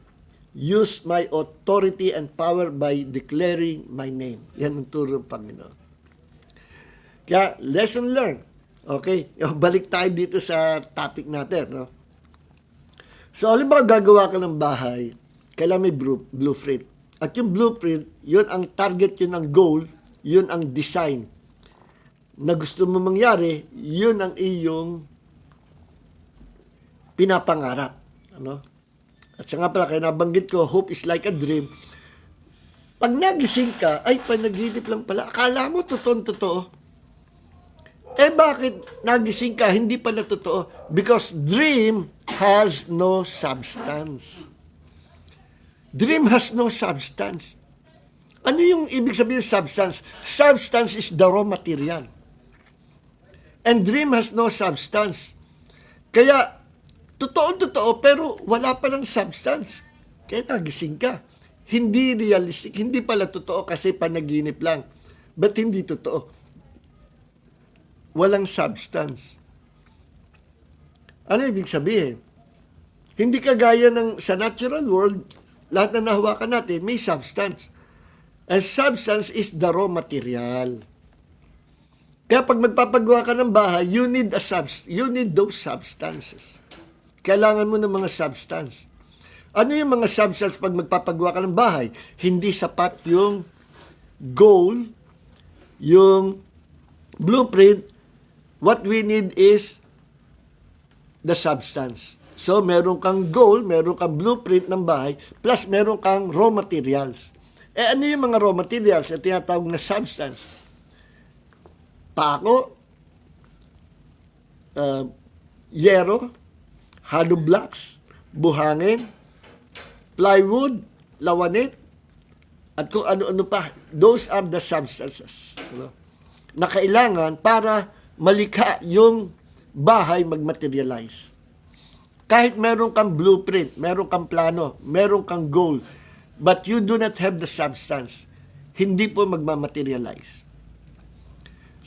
Use my authority and power by declaring my name. Yan ang turo ng Panginoon. Kaya, lesson learned. Okay? Balik tayo dito sa topic natin. No? So, alam ba gagawa ka ng bahay, kailangan may blueprint. At yung blueprint, yun ang target, yun ang goal, yun ang design. Na gusto mo mangyari, yun ang iyong pinapangarap. Ano? At saka pala, kaya nabanggit ko, hope is like a dream. Pag nagising ka, ay panaginip lang pala. Akala mo totoo. Bakit nagising ka, hindi pala totoo? Because dream has no substance. Dream has no substance. Ano yung ibig sabihin ng substance? Substance is the raw material. And dream has no substance. Kaya, totoo, pero wala palang substance. Kaya nagising ka. Hindi realistic. Hindi pala totoo kasi panaginip lang. But hindi totoo. Walang substance. Ano ibig sabihin? Hindi kagaya ng sa natural world, lahat na nahawakan natin, may substance. And substance is the raw material. Kaya pag magpapagawa ka ng bahay, you need those substances. Kailangan mo ng mga substance. Ano yung mga substance pag magpapagawa ka ng bahay? Hindi sapat yung goal, yung blueprint. What we need is the substance. So, meron kang goal, meron kang blueprint ng bahay, plus meron kang raw materials. Ano yung mga raw materials? Ito tinatawag na substance. Pako, yero, hollow blocks, buhangin, plywood, lawanit, at kung ano-ano pa. Those are the substances. Na kailangan para malikha yung bahay mag-materialize. Kahit meron kang blueprint, meron kang plano, meron kang goal, but you do not have the substance, hindi po magmamaterialize.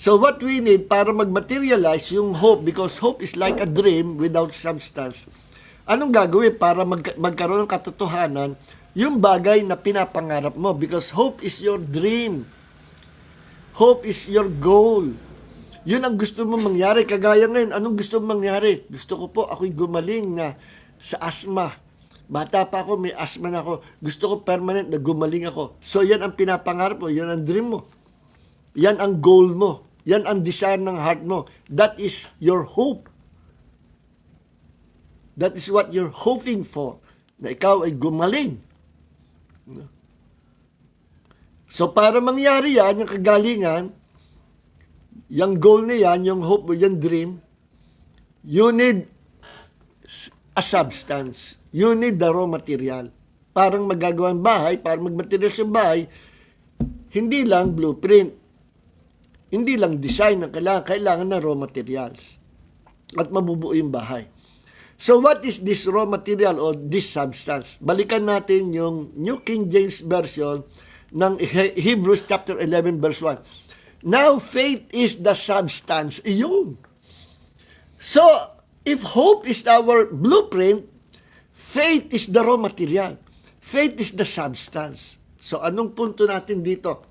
So what we need para mag-materialize yung hope, because hope is like a dream without substance. Anong gagawin para magkaroon ng katotohanan yung bagay na pinapangarap mo? Because hope is your dream. Hope is your goal. Yun ang gusto mo mangyari. Kagaya ngayon, anong gusto mo mangyari? Gusto ko po, ako'y gumaling na sa asthma. Bata pa ako, may asthma na ako. Gusto ko permanent na gumaling ako. So yan ang pinapangarap mo, yan ang dream mo. Yan ang goal mo. Yan ang desire ng heart mo. That is your hope. That is what you're hoping for. Na ikaw ay gumaling. So para mangyari yan, yung kagalingan, yung goal na yan, yung hope mo, yung dream, you need a substance. You need the raw material. Parang magagawa ang bahay, parang magmaterial sa bahay, hindi lang blueprint, hindi lang design ang kailangan na raw materials. At mabubuo yung bahay. So what is this raw material or this substance? Balikan natin yung New King James Version ng Hebrews chapter 11 verse 1. Now, faith is the substance. Iyon. So, if hope is our blueprint, faith is the raw material. Faith is the substance. So, anong punto natin dito?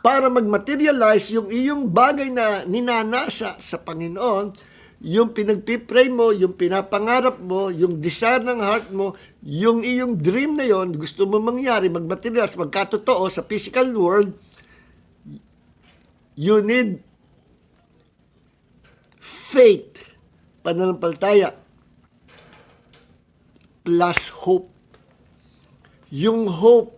Para mag-materialize yung iyong bagay na ninanasa sa Panginoon, yung pinagpipray mo, yung pinapangarap mo, yung desire ng heart mo, yung iyong dream na yon, gusto mo mangyari, mag-materialize, magkatotoo sa physical world, you need faith, pananampalataya, plus hope. Yung hope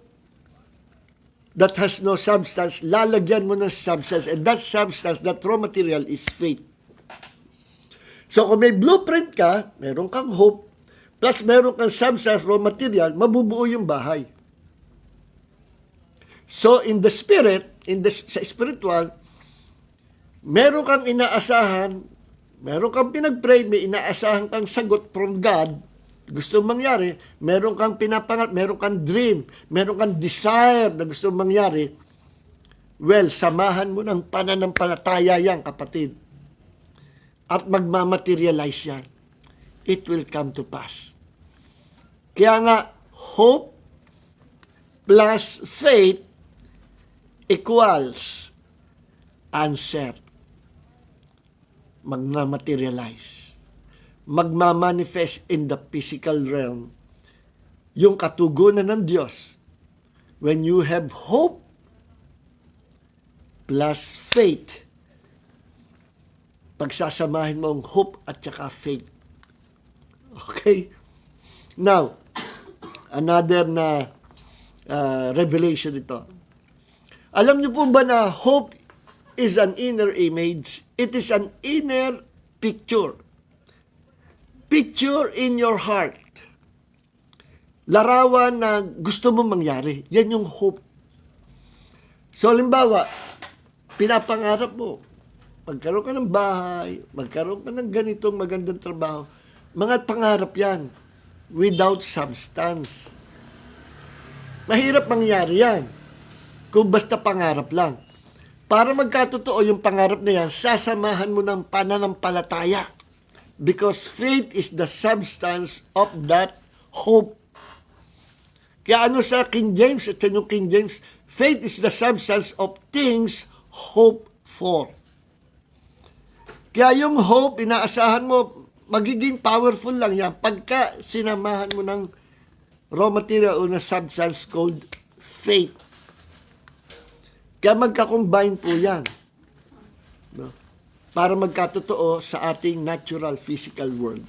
that has no substance, lalagyan mo ng substance, and that substance, that raw material is faith. So kung may blueprint ka, meron kang hope, plus meron kang substance, raw material, mabubuo yung bahay. So in the spirit, sa spiritual, meron kang inaasahan, meron kang pinag-pray, may inaasahan kang sagot from God, gusto mangyari, meron kang pinapangarap, meron kang dream, meron kang desire na gusto mangyari, well, samahan mo ng pananampalataya yan, kapatid. At magmamaterialize yan. It will come to pass. Kaya nga, hope plus faith equals answer. Magmamaterialize, magmamanifest in the physical realm yung katugunan ng Diyos. When you have hope plus faith, pagsasamahin mo ang hope at saka faith. Okay? Now, another na revelation ito. Alam niyo po ba na hope is an inner image? It is an inner picture. Picture in your heart. Larawan na gusto mo mangyari. Yan yung hope. So, halimbawa, pinapangarap mo, magkaroon ka ng bahay, magkaroon ka ng ganitong magandang trabaho. Mga pangarap yan without substance. Mahirap mangyari yan kung basta pangarap lang. Para magkatotoo yung pangarap na yan, sasamahan mo ng pananampalataya. Because faith is the substance of that hope. Kaya ano sa King James, at yung King James, faith is the substance of things hoped for. Kaya yung hope, inaasahan mo, magiging powerful lang yan pagka sinamahan mo ng raw material o na substance called faith. Kaya magka-combine po yan. No? Para magkatotoo sa ating natural physical world.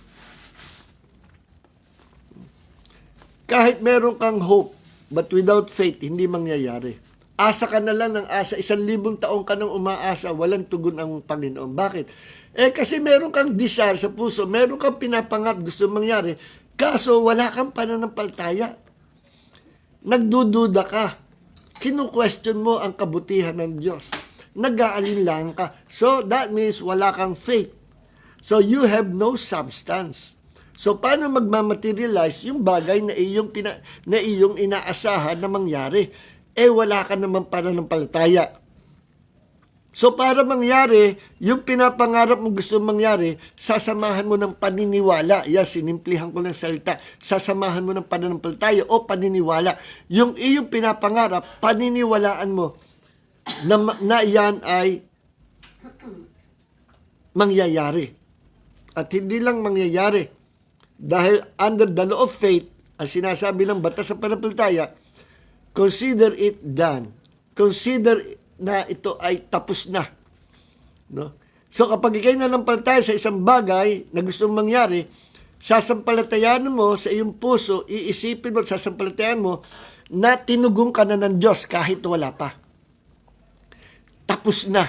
Kahit meron kang hope, but without faith, hindi mangyayari. Asa ka na lang ng asa. 1,000 taong ka nang umaasa, walang tugon ang Panginoon. Bakit? Kasi meron kang desire sa puso, meron kang pinapangarap, gusto mangyari, kaso wala kang pananampalataya. Nagdududa ka. Kinu-question mo ang kabutihan ng Diyos. Nag-aalinlangan ka. So, that means wala kang faith. So, you have no substance. So, paano magmamaterialize yung bagay na iyong inaasahan na mangyari? Wala ka naman pananampalataya. So para mangyari, yung pinapangarap mo gusto mangyari, sasamahan mo ng paniniwala. Yan, sinimplihan ko ng salita. Sasamahan mo ng pananampalataya o paniniwala. Yung iyong pinapangarap, paniniwalaan mo na yan ay mangyayari. At hindi lang mangyayari. Dahil under the law of faith, ang sinasabi ng batas sa pananampalataya, consider it done. Consider na ito ay tapos na. No? So kapag ikay nanampalataya sa isang bagay na gustong mangyari, sasampalatayan mo sa iyong puso, iisipin mo at sasampalatayan mo na tinugong ka na ng Diyos kahit wala pa. Tapos na.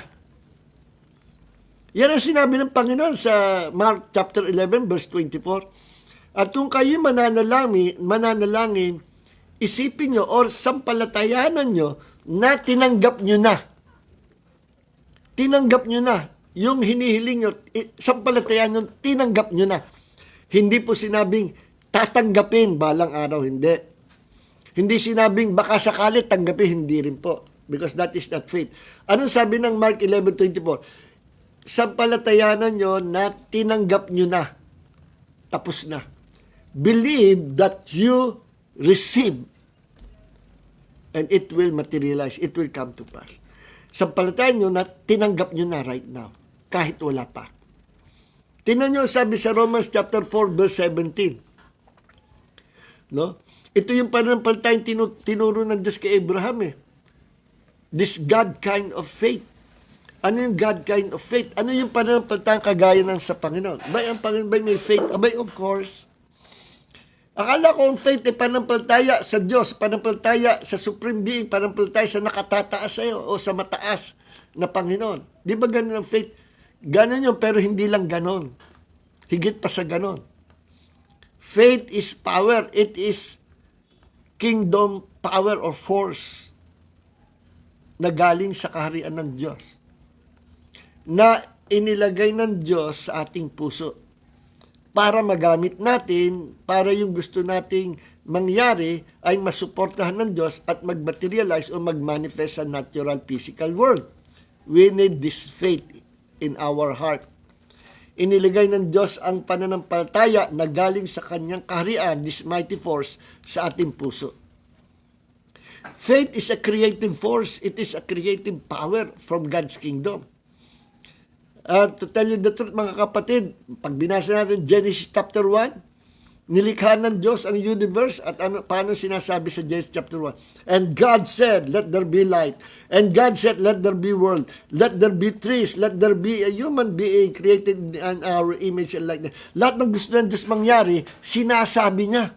Yan ang sinabi ng Panginoon sa Mark chapter 11 verse 24. At kung kayo mananalangin, isipin nyo or sampalatayanan nyo na tinanggap nyo na. Tinanggap nyo na. Yung hinihiling nyo, sampalatayan nyo, tinanggap nyo na. Hindi po sinabing tatanggapin balang araw, hindi. Hindi sinabing baka sakali tanggapin, hindi rin po. Because that is not faith. Anong sabi ng Mark 11:24? Sampalatayanan nyo na tinanggap nyo na. Tapos na. Believe that you receive. And it will materialize. It will come to pass. Sampalatayan nyo na tinanggap nyo na right now. Kahit wala pa. Tingnan nyo, sabi sa Romans chapter 4 verse 17. No? Ito yung pananampalatayang tinuro ng Diyos kay Abraham eh. This God kind of faith. Ano yung God kind of faith? Ano yung pananampalatayang kagaya ng sa Panginoon? Ang Panginoon may faith? Of course. Akala ko ang faith ay pananampalataya sa Diyos, pananampalataya sa Supreme Being, pananampalataya sa nakatataas sa iyo o sa mataas na Panginoon. Di ba ganun ang faith? Ganun yun, pero hindi lang ganun. Higit pa sa ganun. Faith is power. It is kingdom power or force na galing sa kaharian ng Diyos. Na inilagay ng Diyos sa ating puso. Para magamit natin, para yung gusto nating mangyari ay masuportahan ng Diyos at mag-materialize o mag-manifest sa natural physical world. We need this faith in our heart. Inilagay ng Diyos ang pananampalataya na galing sa kanyang kaharian, this mighty force, sa ating puso. Faith is a creative force. It is a creative power from God's kingdom. To tell you the truth, mga kapatid, pag binasa natin Genesis chapter 1, nilikha ng Diyos ang universe at paano sinasabi sa Genesis chapter 1? And God said, let there be light. And God said, let there be world. Let there be trees. Let there be a human being created in our image and likeness. Lahat ng gusto ng Diyos mangyari, sinasabi niya.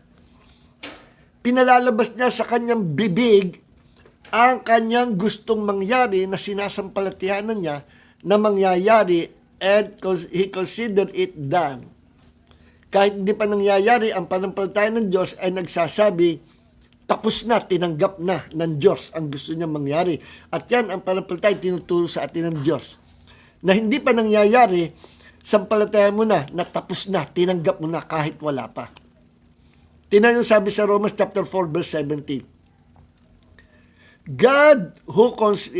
Pinalalabas niya sa kanyang bibig ang kanyang gustong mangyari na sinasampalatayanan niya na mangyayari and he considered it done. Kahit hindi pa nangyayari, ang pananampalataya ng Diyos ay nagsasabi, tapos na, tinanggap na ng Diyos ang gusto niya mangyari. At yan ang pananampalataya tinuturo sa atin ng Diyos. Na hindi pa nangyayari, sampalatayan mo na tapos na, tinanggap mo na kahit wala pa. Tingnan yung sabi sa Romans chapter 4 verse 17.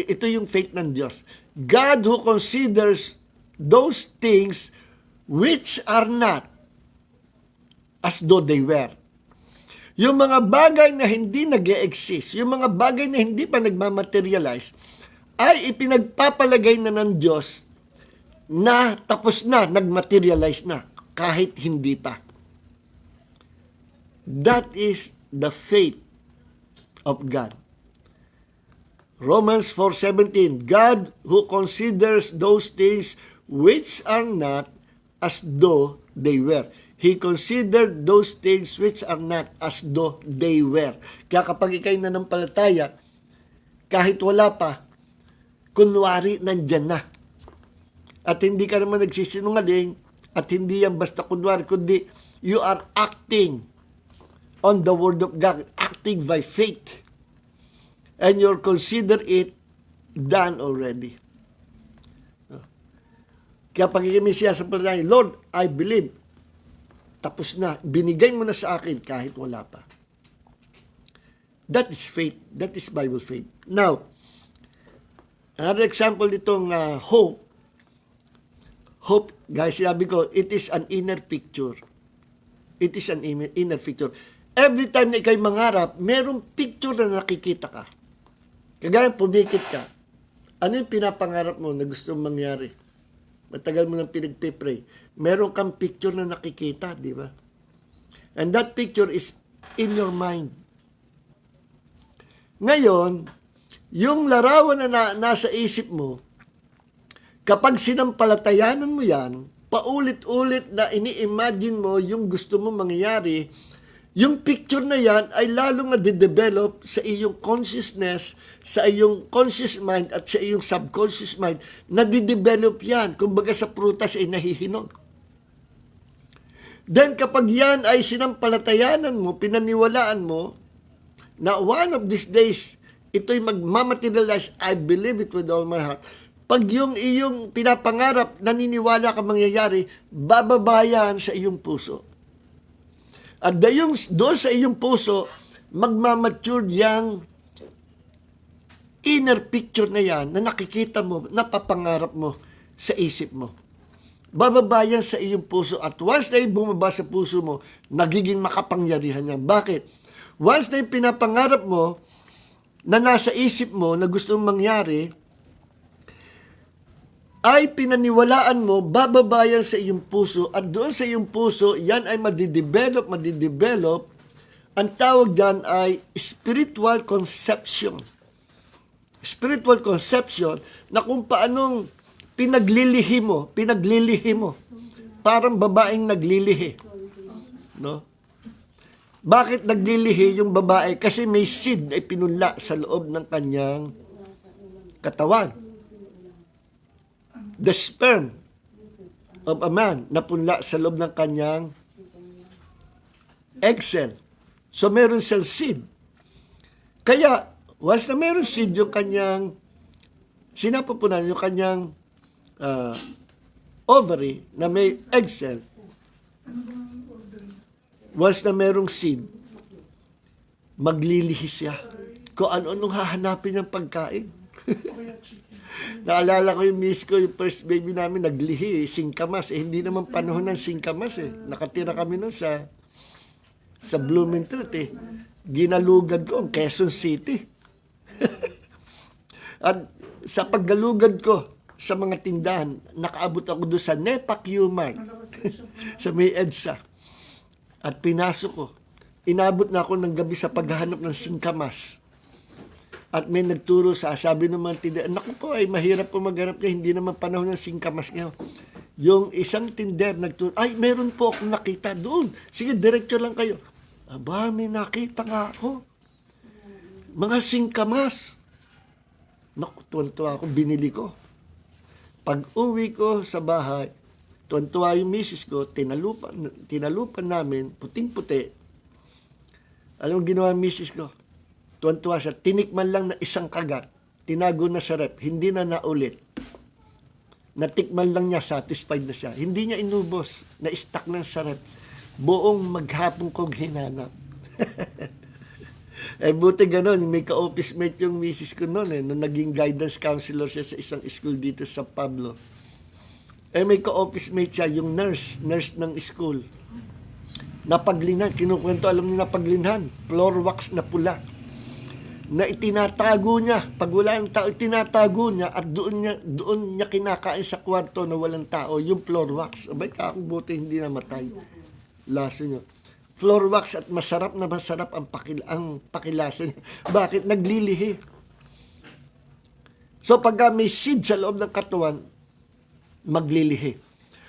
Ito yung faith ng Diyos. God who considers those things which are not as though they were. Yung mga bagay na hindi nag-e-exist, yung mga bagay na hindi pa nagmamaterialize, ay ipinagpapalagay na ng Diyos na tapos na, nagmaterialize na, kahit hindi pa. That is the faith of God. Romans 4:17, God who considers those things which are not as though they were. He considered those things which are not as though they were. Kaya kapag ikay nanampalataya, kahit wala pa, kunwari nandyan na. At hindi ka naman nagsisinungaling, at hindi yan basta kunwari, kundi you are acting on the word of God, acting by faith. And you're consider it done already. Kaya pag ikimi siya sa palataya, Lord, I believe. Tapos na, binigay mo na sa akin kahit wala pa. That is faith. That is Bible faith. Now, Another example nitong hope. Hope, guys, sabi ko, it is an inner picture. It is an inner picture. Every time na ikaw'y mangarap, merong picture na nakikita ka. Kagaya pumikit ka. Ano yung pinapangarap mo na gusto mong mangyari? Matagal mo nang pinagpipray. Meron kang picture na nakikita, di ba? And that picture is in your mind. Ngayon, yung larawan na nasa isip mo, kapag sinampalatayanan mo yan, paulit-ulit na ini-imagine mo yung gusto mo mangyayari, yung picture na yan ay lalong na-develop sa iyong consciousness, sa iyong conscious mind at sa iyong subconscious mind. Na-develop yan. Kumbaga sa prutas ay nahihinog. Then kapag yan ay sinampalatayanan mo, pinaniwalaan mo, na one of these days, ito'y magmamaterialize, I believe it with all my heart. Pag yung iyong pinapangarap, naniniwala ka mangyayari, bababayan sa iyong puso. At doon sa iyong puso, magmamature yung inner picture na yan na nakikita mo, napapangarap mo sa isip mo. Bababayan sa iyong puso at once na bumaba sa puso mo, nagiging makapangyarihan yan. Bakit? Once na yung pinapangarap mo na nasa isip mo na gusto mong mangyari, ay pinaniwalaan mo, bababayan sa iyong puso, at doon sa iyong puso, yan ay madidevelop. Ang tawag dyan ay spiritual conception. Spiritual conception na kung paanong pinaglilihi mo. Parang babaeng naglilihi. No? Bakit naglilihi yung babae? Kasi may seed na ipinunla sa loob ng kanyang katawan. The sperm of a man napunla sa loob ng kanyang egg cell. So, meron cell seed. Kaya, once na meron seed yung kanyang sinapupunan, yung kanyang ovary na may egg cell, once na merong seed, maglilihi siya. Kung ano-anong hahanapin niyang pagkain. Naalala ko yung miss ko, yung first baby namin, naglihi, singkamas. Hindi naman panahon ng singkamas Nakatira kami nun sa Bloomington Ginalugad ko ang Quezon City. At sa paggalugad ko sa mga tindahan, nakaabot ako doon sa Nepa Q-Mart sa may EDSA. At pinasok ko. Inabot na ako ng gabi sa paghahanap ng singkamas. At may nagturo sabi ng mga tindahan, naku po, ay mahirap po maghanap niya, hindi naman panahon ng singkamas ngayon. Yung isang tinder nagturo, ay meron po akong nakita doon. Sige, diretso lang kayo. Aba, may nakita nga ako. Mga singkamas. Naku, tuwan-tuwa ako, binili ko. Pag uwi ko sa bahay, tuwan-tuwa yung misis ko, tinalupan namin, puting-puti. Alam mo ginawa ng misis ko? Tuwan-tuwa siya, tinikman lang na isang kagat, tinago na sa rep, hindi na naulit. Natikman lang niya, satisfied na siya. Hindi niya inubos, na-stack na sa rep. Buong maghapon kong hinanap. Buti ganon, may ka-office mate yung misis ko noon nung naging guidance counselor siya sa isang school dito sa Pablo. May ka-office mate siya, yung nurse ng school. Napaglinhan, kinukwento, alam niyo napaglinhan, floor wax na pula. Na itinatago niya. Pag wala ng tao, itinatago niya at doon niya kinakain sa kwarto na walang tao, yung floor wax. Abay, kakong buti hindi namatay. Laso niya. Floor wax at masarap ang pakilasa niya. Bakit? Naglilihi. So, pag may seed sa loob ng katawan, maglilihi.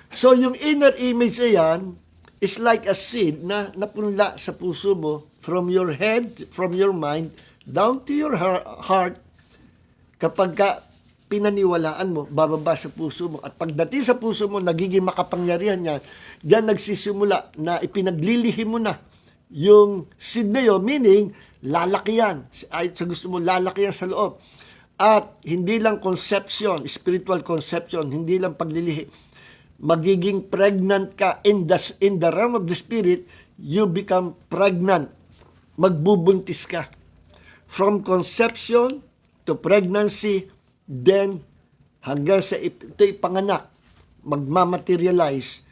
So, yung inner image yan is like a seed na napunla sa puso mo from your head, from your mind, down to your heart. Kapag pinaniwalaan mo, bababa sa puso mo. At pagdating sa puso mo, nagiging makapangyarihan yan. Diyan nagsisimula na ipinaglilihim mo na yung seed na yun, meaning, lalaki yan. Ay, sa gusto mo, lalaki yan sa loob. At hindi lang conception, spiritual conception, hindi lang paglilihi. Magiging pregnant ka in the realm of the spirit, you become pregnant. Magbubuntis ka. From conception to pregnancy, Then, hanggang sa ito ipanganak, magmamaterialize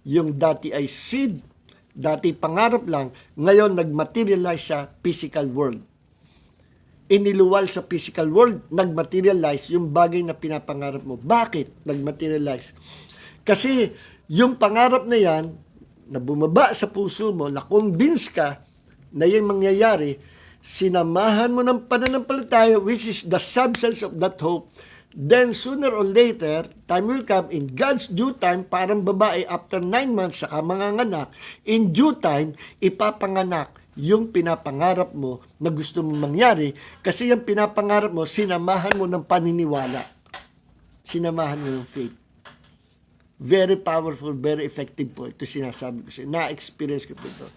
yung dati ay seed, dati pangarap lang, ngayon nagmaterialize sa physical world. Iniluwal sa physical world, nagmaterialize yung bagay na pinapangarap mo. Bakit nagmaterialize? Kasi yung pangarap na yan, na bumaba sa puso mo, na convince ka na yung mangyayari, sinamahan mo ng pananampalataya, which is the substance of that hope, then sooner or later, time will come in God's due time, parang babae after 9 months saka manganganak, in due time, ipapanganak yung pinapangarap mo na gusto mong mangyari kasi yung pinapangarap mo, sinamahan mo ng paniniwala. Sinamahan mo ng faith. Very powerful, very effective po. Ito sinasabi ko sa inyo. Na-experience ko po ito.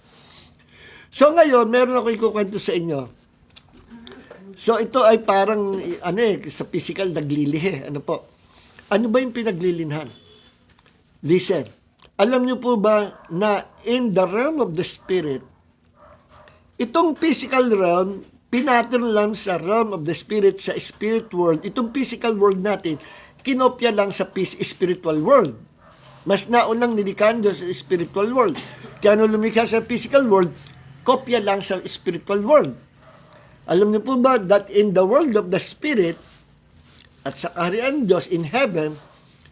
So ngayon, meron ako ikukwento sa inyo. So ito ay parang, sa physical naglilihi. Ano po? Ano ba yung pinaglilinhan? Listen. Alam niyo po ba na in the realm of the spirit, itong physical realm, pinattern lang sa realm of the spirit, sa spirit world. Itong physical world natin, kinopya lang sa spiritual world. Mas naunang nilikhan doon sa spiritual world. Kaya nung lumikha sa physical world, kopya lang sa spiritual world. Alam niyo po ba that in the world of the spirit, at sa kaharian Diyos in heaven,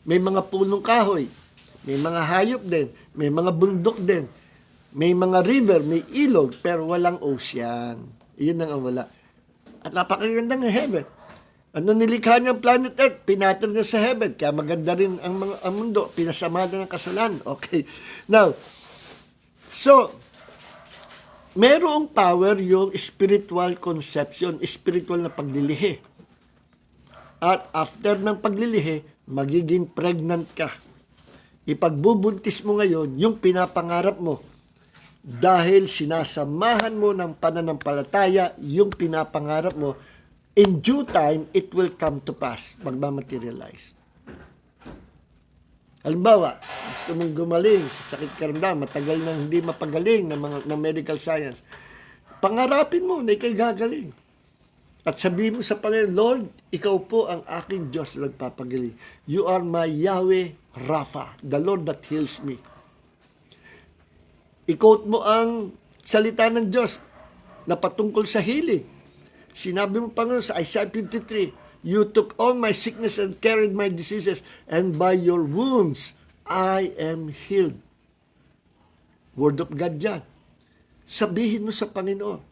may mga punong kahoy, may mga hayop din, may mga bundok din, may mga river, may ilog, pero walang ocean. Iyon ang wala. At napakaganda ng heaven. Ano nilikha niya ang planet Earth? Pinattern niya sa heaven. Kaya maganda rin ang mundo. Pinasamada ng kasalanan. Okay. Now, so, merong power yung spiritual conception, spiritual na paglilihi. At after ng paglilihi, magiging pregnant ka. Ipagbubuntis mo ngayon yung pinapangarap mo. Dahil sinasamahan mo ng pananampalataya yung pinapangarap mo, in due time, it will come to pass. Magmamaterialize. Halimbawa, gusto mong gumaling sa sakit karamdaman, matagal nang hindi mapagaling ng medical science. Pangarapin mo na ikay gagaling. At sabihin mo sa Panginoon, Lord, ikaw po ang aking Diyos na nagpapagaling. You are my Yahweh Rapha, the Lord that heals me. I-quote mo ang salita ng Diyos na patungkol sa healing. Sinabi mo, Panginoon, sa Isaiah 53, You took all my sickness and carried my diseases, and by your wounds, I am healed. Word of God yan. Sabihin mo sa Panginoon.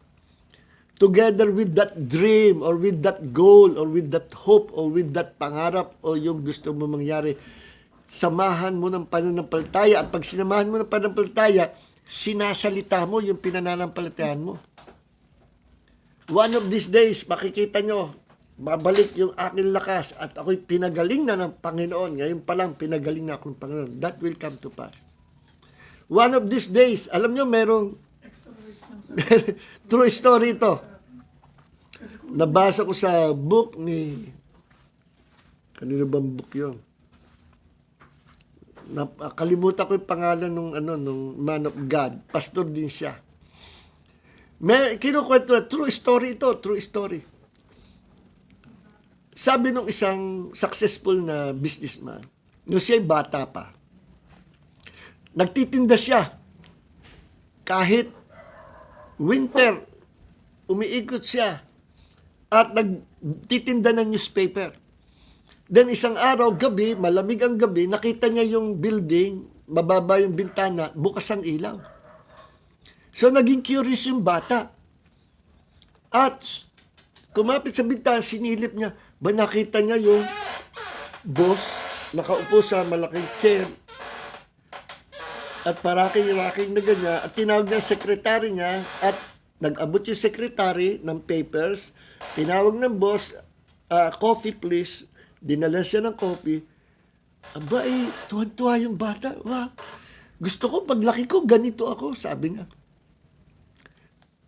Together with that dream, or with that goal, or with that hope, or with that pangarap, o yung gusto mo mangyari, samahan mo ng pananampalataya. At pag sinamahan mo ng pananampalataya, sinasalita mo yung pinananampalatayan mo. One of these days, makikita nyo, babalik yung aking lakas at ako'y pinagaling na ng Panginoon. Ngayon pa lang, pinagaling na ako ng Panginoon. That will come to pass. One of these days, alam nyo, merong true story ito. Nabasa ko sa book ni, kanino bang book yun? Kalimutan ko yung pangalan nung man of God. Pastor din siya. May kinukwento na, true story ito, true story. Sabi nung isang successful na businessman, nung siya'y bata pa, nagtitinda siya. Kahit winter, umiikot siya at nagtitinda ng newspaper. Then isang araw, gabi, malamig ang gabi, nakita niya yung building, mababa yung bintana, bukas ang ilaw. So naging curious yung bata. At kumapit sa bintana, sinilip niya, ba nakita niya yung boss, nakaupo sa malaking chair, at paraking-raking na ganyan, at tinawag niya ang sekretary niya, at nag-abot yung sekretary ng papers, tinawag ng boss, coffee please, dinala siya ng coffee. Aba, tuwan-tuwa yung bata. Wow. Gusto ko, paglaki ko, ganito ako, sabi niya.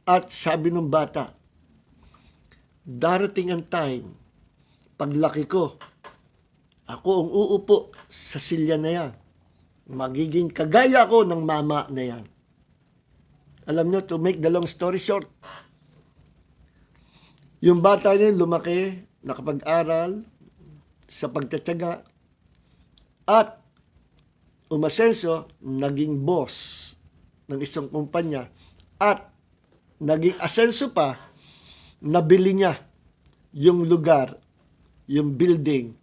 At sabi ng bata, darating ang time, paglaki ko, ako ang uupo sa silya na yan. Magiging kagaya ko ng mama na yan. Alam nyo, to make the long story short, yung bata niya lumaki, nakapag-aral, sa pagtatyaga at umasenso, naging boss ng isang kumpanya at naging asenso pa, nabili niya yung lugar, yung building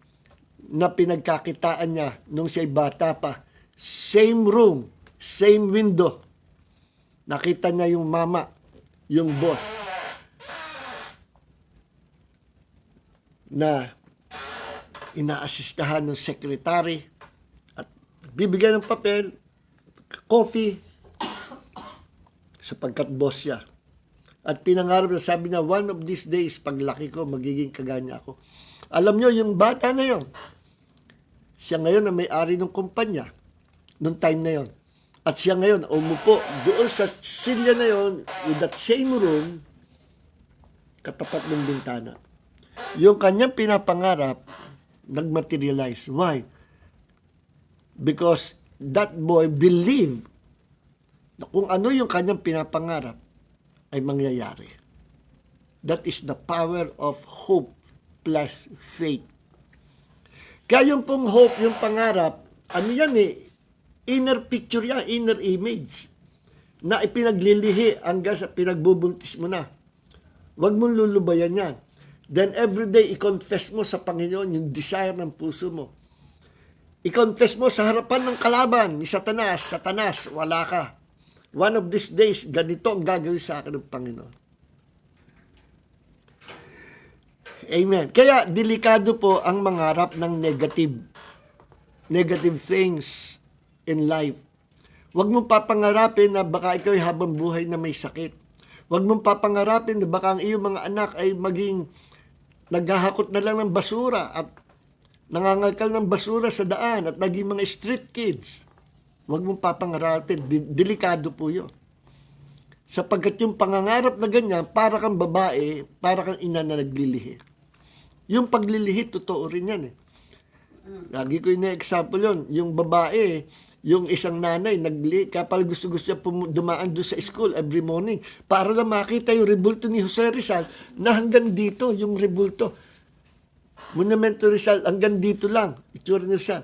na pinagkakitaan niya nung siya'y bata pa. Same room, same window. Nakita niya yung mama, yung boss, na inaasistahan ng secretary at bibigyan ng papel, coffee, sapagkat boss siya. At pinangarap na sabi niya, one of these days, paglaki ko, magiging kaganya ako. Alam niyo, yung bata na yon, siya ngayon na may-ari ng kumpanya, noong time na yon. At siya ngayon, umupo doon sa silya na yon, with that same room, katapat ng bintana. Yung kanyang pinapangarap, nagmaterialize. Why? Because that boy believed na kung ano yung kanyang pinapangarap ay mangyayari. That is the power of hope plus faith. Kaya yung pong hope, yung pangarap, ano yan inner picture yan, inner image, na ipinaglilihi hanggang sa pinagbubuntis mo na. Huwag mong lulubayan yan. Then everyday, i-confess mo sa Panginoon yung desire ng puso mo. I-confess mo sa harapan ng kalaban ni Satanas, Satanas, wala ka. One of these days, ganito ang gagawin sa akin ng Panginoon. Amen. Kaya, delikado po ang mangarap ng negative things in life. Huwag mong papangarapin na baka ikaw ay habang buhay na may sakit. Huwag mong papangarapin na baka ang iyong mga anak ay maging naghahakot na lang ng basura at nangangalkal ng basura sa daan at naging mga street kids. Huwag mong papangarapin. Delikado po yun. Sapagkat yung pangangarap na ganyan, para kang babae, para kang ina na naglilihi. Yung paglilihi, totoo rin yan. Lagi ko ina-example yun. Yung babae, yung isang nanay, kapag gusto-gusto siya dumaan doon sa school every morning para lang makita yung rebulto ni Jose Rizal na hanggang dito, yung rebulto. Monumento Rizal, hanggang dito lang. Itsura niya siya.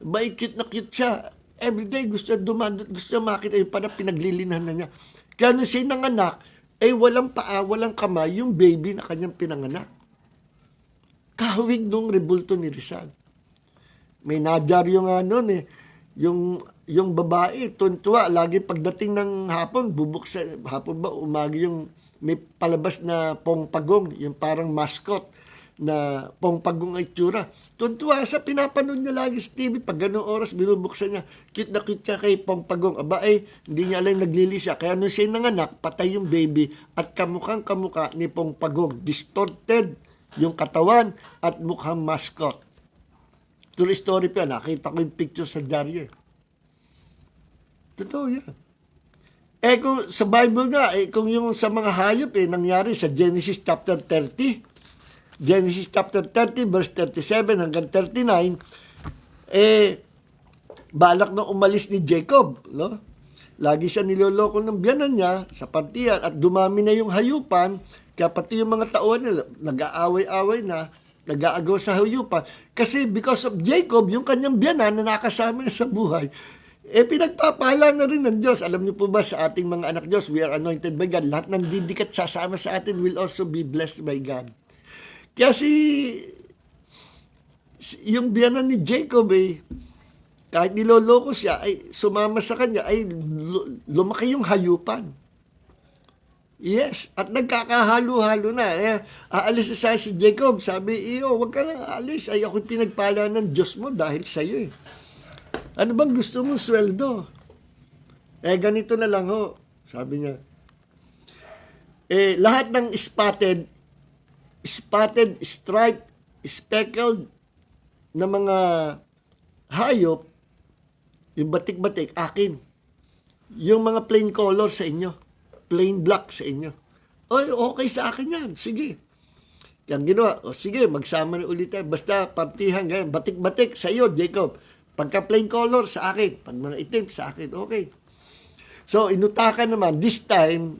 Ba, cute na cute siya. Everyday, gusto niya dumaan, gusto niya makita yung parang pinaglilinahan na niya. Kaya nung siya nanganak, walang paa, walang kamay, yung baby na kanyang pinanganak. Kahawig nung rebulto ni Rizal. May nadyaryo nga noon yung babae, tuntua, lagi pagdating ng hapon, hapon ba, umagi yung may palabas na pongpagong, yung parang mascot na pongpagong ay tsura. Tuntua sa pinapanood niya lagi sa TV, pag ganung oras, binubuksan niya, cute na cute siya kay pongpagong. Aba hindi niya alam naglili siya. Kaya nung siya nanganak, patay yung baby at kamukhang kamuka ni pongpagong. Distorted yung katawan at mukhang mascot. True story pa, nakita ko yung picture sa dyaryo. Totoo yan. Kung sa Bible nga, kung yung sa mga hayop, nangyari sa Genesis chapter 30. Genesis chapter 30, verse 37 hanggang 39, balak na umalis ni Jacob, no? Lagi siya niloloko ng biyanan niya sa partiyan at dumami na yung hayupan, kaya pati yung mga tauhan nila, nag-aaway-away na, nag-aagaw sa hayupan. Kasi because of Jacob, yung kanyang biyanan na nakasama sa buhay, pinagpapala na rin ng Diyos. Alam niyo po ba sa ating mga anak Diyos, we are anointed by God. Lahat ng didikat sasama sa atin will also be blessed by God. Kaya yung biyanan ni Jacob, kahit niloloko siya, sumama sa kanya, lumaki yung hayupan. Yes, at nagkakahalo-halo na. Aalis na si Jacob. Sabi, wag ka lang aalis. Ako'y pinagpala ng Diyos mo dahil sa'yo. Ano bang gusto mong sweldo? Ganito na lang ho. Sabi niya. Lahat ng spotted, striped, speckled na mga hayop, yung batik-batik, akin. Yung mga plain color sa inyo. Plain black sa inyo. Okay sa akin yan. Sige. Yan ginawa. Sige, magsama na ulit tayo. Basta partihan, ganyan. Batik-batik sa iyo, Jacob. Pagka plain color, sa akin. Pag mga itim, sa akin. Okay. So, inutakan naman. This time,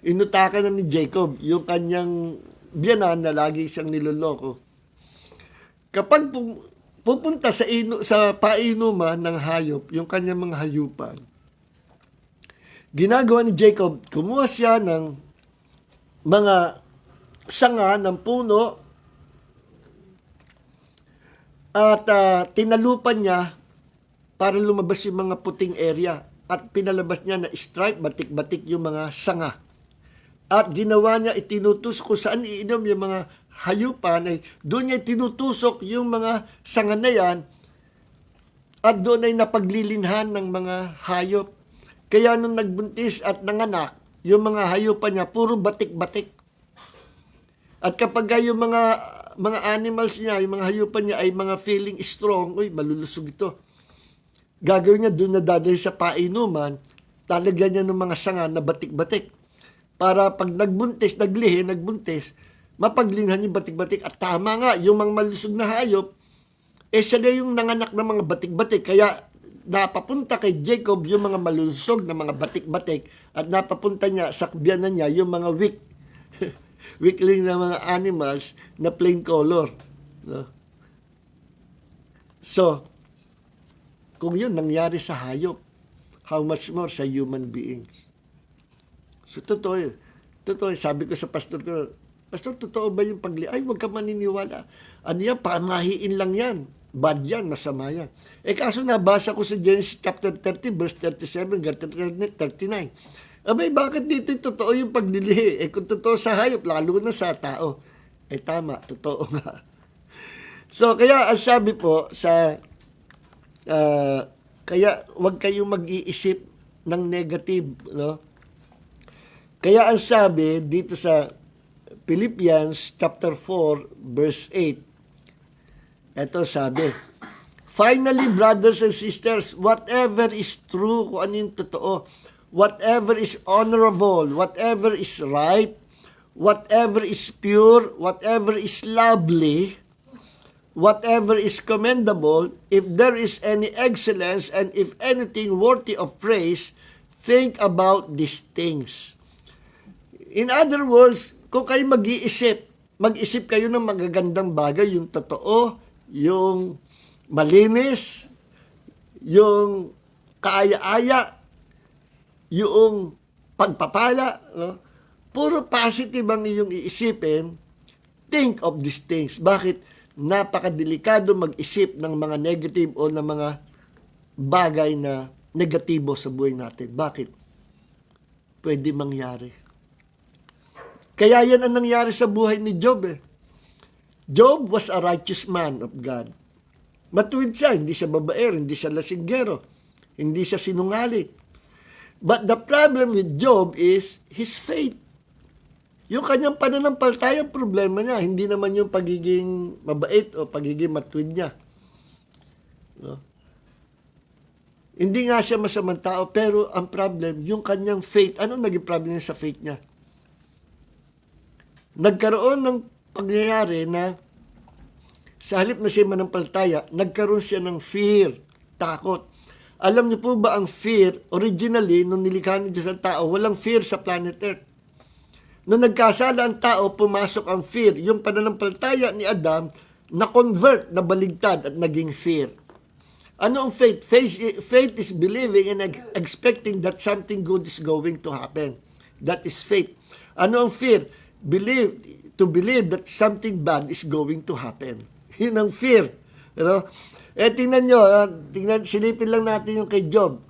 inutakan na ni Jacob yung kanyang biyanan na lagi siyang niloloko. Kapag pupunta sa painuman ng hayop, yung kanyang mga hayupan, ginagawa ni Jacob, kumuha siya ng mga sanga ng puno at tinalupan niya para lumabas yung mga puting area at pinalabas niya na stripe, batik-batik yung mga sanga. At ginawa niya, itinutusok kung saan iinom yung mga hayupan, ay doon niya tinutusok yung mga sanga na yan at doon ay napaglilinhan ng mga hayop. Kaya nung nagbuntis at nanganak, yung mga hayupan niya, puro batik-batik. At kapag yung mga animals niya, yung mga hayupan niya ay mga feeling strong, uy, malulusog ito. Gagawin niya doon na dadali sa painuman, talagyan niya ng mga sanga na batik-batik. Para pag nagbuntis, nagbuntis, mapaglinhan yung batik-batik. At tama nga, yung mga malusog na hayop, siya na yung nanganak ng mga batik-batik. Kaya napapunta kay Jacob yung mga malusog na mga batik-batik at napapunta niya sa biyanan niya yung mga weakling na mga animals na plain color. No? So, kung yun nangyari sa hayop, how much more sa human beings? So, totoo yun. Totoo yun. Sabi ko sa pastor ko, Pastor, totoo ba yung ay, huwag ka maniniwala. Ano yan, pamahiin lang yan. Bad yan, masama yan. Kaso nabasa ko sa Genesis chapter 30, verse 37, 39. Abay, bakit dito totoo yung paglilihi? Kung totoo sa hayop, lalo na sa tao. Tama, totoo nga. So, kaya ang sabi po kaya wag kayong mag-iisip ng negative, no? Kaya ang sabi dito sa Philippians chapter 4 verse 8. Ito sabi, finally, brothers and sisters, whatever is true, kung ano yung totoo, whatever is honorable, whatever is right, whatever is pure, whatever is lovely, whatever is commendable, if there is any excellence and if anything worthy of praise, think about these things. In other words, kung kayo mag-isip kayo ng magagandang bagay, yung totoo, yung malinis, yung kaaya-aya, yung pagpapala, no? Puro positive ang iyong iisipin, think of these things. Bakit? Napakadelikado mag-isip ng mga negative o ng mga bagay na negatibo sa buhay natin. Bakit? Pwede mangyari. Kaya yan ang nangyari sa buhay ni Job. Job was a righteous man of God. Matuwid siya, hindi siya babaer, hindi siya lasinggero, hindi siya sinungaling. But the problem with Job is his faith. Yung kanyang pananampalataya, problema niya, hindi naman yung pagiging mabait o pagiging matuwid niya. No? Hindi nga siya masamang tao, pero ang problem, yung kanyang faith. Ano naging problem niya sa faith niya? Nagkaroon ng pangyayari na sa halip na siya manampalataya, nagkaroon siya ng fear, takot. Alam niyo po ba ang fear, originally, nung nilikha ni Diyos ang tao, walang fear sa planet Earth. Nung nagkasala ang tao, pumasok ang fear. Yung pananampalataya ni Adam, na-convert, nabaligtad at naging fear. Ano ang faith? Faith is believing and expecting that something good is going to happen. That is faith. Ano ang fear? To believe that something bad is going to happen. Yun ang fear. You know? Tingnan nyo, silipin lang natin yung kay Job.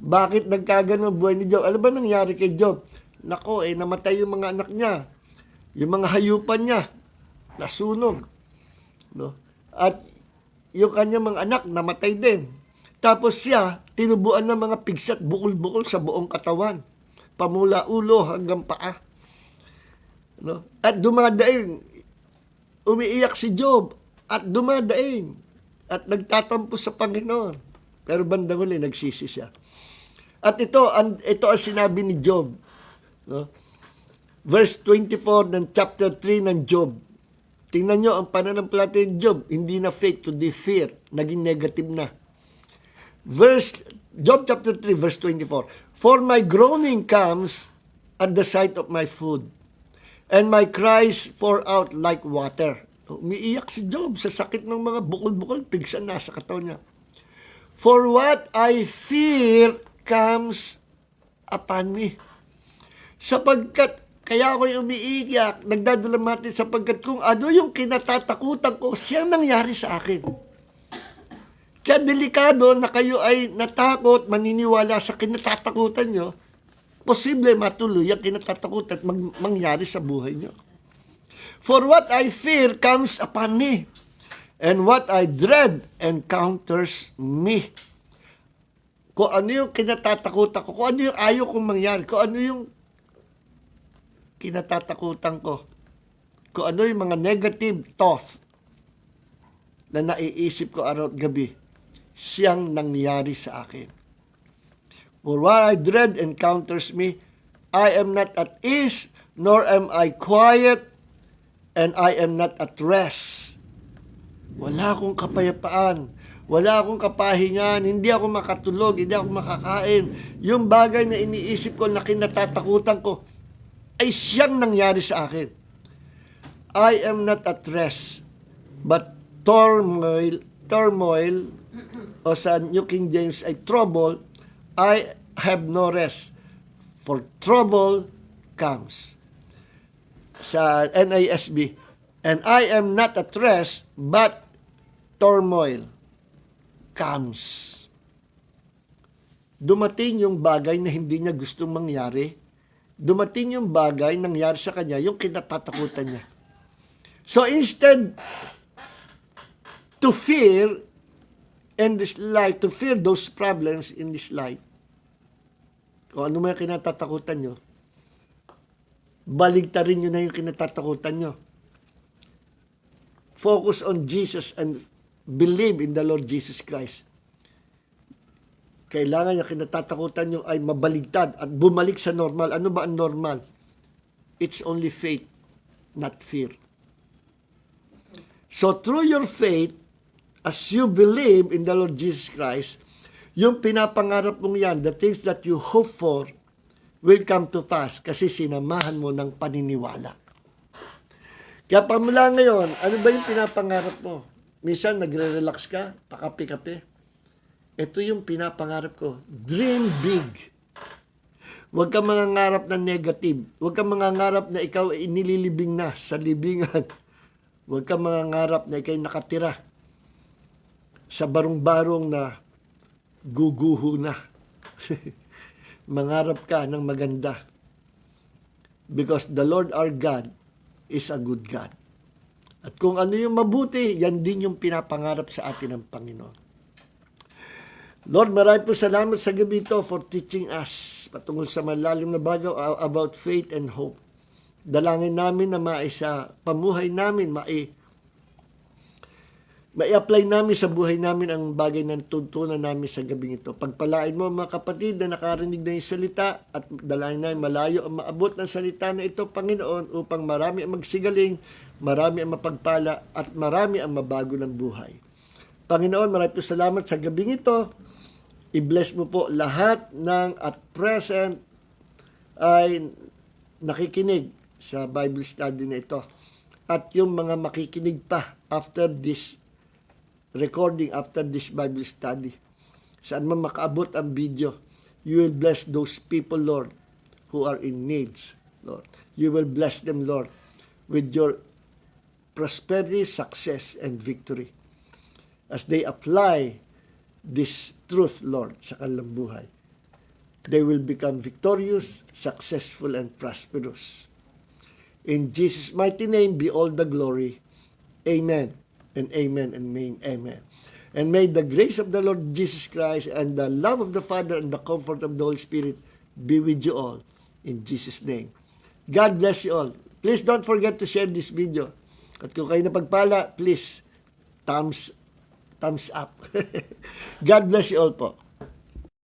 Bakit nagkagano ang buhay ni Job? Ano ba nangyari kay Job? Nako, namatay yung mga anak niya. Yung mga hayupan niya, nasunog. No? At yung kanyang mga anak, namatay din. Tapos siya, tinubuan ng mga pigsat, bukol-bukol sa buong katawan. Pamula ulo hanggang paa. No? At dumadaing, umiiyak si Job, at dumadaing, at nagtatampo sa Panginoon. Pero bandang huli, nagsisi siya. At ito ang sinabi ni Job. No? Verse 24 ng chapter 3 ng Job. Tingnan nyo, ang pananampalataya ni Job, hindi na fake, kundi fear. Naging negative na. Job chapter 3, verse 24. For my groaning comes at the sight of my food, and my cries pour out like water. Umiiyak si Job sa sakit ng mga bukol-bukol, pigsan na sa katawan niya. For what I fear comes upon me. Sapagkat, kaya ako'y umiiyak, nagdadalamati sapagkat kung ano yung kinatatakutan ko, siyang nangyari sa akin. Kaya delikado na kayo ay natakot, maniniwala sa kinatatakutan nyo, posible matuloy ang kinatatakutan at mangyari sa buhay nyo. For what I fear comes upon me, and what I dread encounters me. Kung ano yung kinatatakutan ko, kung ano yung ayaw kong mangyari, kung ano yung kinatatakutan ko, kung ano yung mga negative thoughts na naiisip ko araw at gabi, siyang nangyari sa akin. For what I dread encounters me, I am not at ease, nor am I quiet, and I am not at rest. Wala akong kapayapaan, wala akong kapahingan, hindi ako makatulog, hindi ako makakain. Yung bagay na iniisip ko na kinatatakutan ko, ay siyang nangyari sa akin. I am not at rest, but turmoil, o sa New King James ay trouble, I have no rest, for trouble comes. Sa NASB, and I am not at rest, but turmoil comes. Dumating yung bagay na hindi niya gustong mangyari. Dumating yung bagay nangyari sa kanya, yung kinatatakutan niya. So instead to fear in this life, to fear those problems in this life, kung ano may kinatatakutan nyo, baligtarin nyo na yung kinatatakutan nyo. Focus on Jesus and believe in the Lord Jesus Christ. Kailangan yung kinatatakutan nyo ay mabaligtad at bumalik sa normal. Ano ba ang normal? It's only faith, not fear. So through your faith, as you believe in the Lord Jesus Christ, yung pinapangarap mong yan, the things that you hope for, will come to pass kasi sinamahan mo ng paniniwala. Kaya pamula ngayon, ano ba yung pinapangarap mo? Minsan nagre-relax ka, pakape-kape. Ito yung pinapangarap ko. Dream big. Huwag kang mangangarap na negative. Huwag kang mangangarap na ikaw ay nililibing na sa libingan. Huwag kang mangangarap na ikaw ay nakatira sa barong-barong na guguho na. Mangarap ka ng maganda. Because the Lord our God is a good God. At kung ano yung mabuti, yan din yung pinapangarap sa atin ng Panginoon. Lord, marami po salamat sa gabi ito for teaching us patungkol sa malalim na bagaw about faith and hope. Dalangin namin na maisa pamuhay namin, mai-apply namin sa buhay namin ang bagay na tuntunan namin sa gabing ito. Pagpalain mo mga kapatid na nakarinig na yung salita at dalangin namin malayo ang maabot ng salita na ito, Panginoon, upang marami ang magsigaling, marami ang mapagpala at marami ang mabago ng buhay. Panginoon, marami po salamat sa gabing ito. I-bless mo po lahat ng at present ay nakikinig sa Bible study na ito. At yung mga makikinig pa after this recording, after this Bible study, saan man makaabot ang video, you will bless those people, Lord, who are in needs, Lord. You will bless them, Lord, with your prosperity, success, and victory as they apply this truth, Lord, sa kanilang buhay. They will become victorious, successful, and prosperous. In Jesus' mighty name be all the glory. Amen, and amen, and amen. And may the grace of the Lord Jesus Christ and the love of the Father and the comfort of the Holy Spirit be with you all. In Jesus' name. God bless you all. Please don't forget to share this video. At kung kayo napagpala, please, thumbs up. God bless you all po.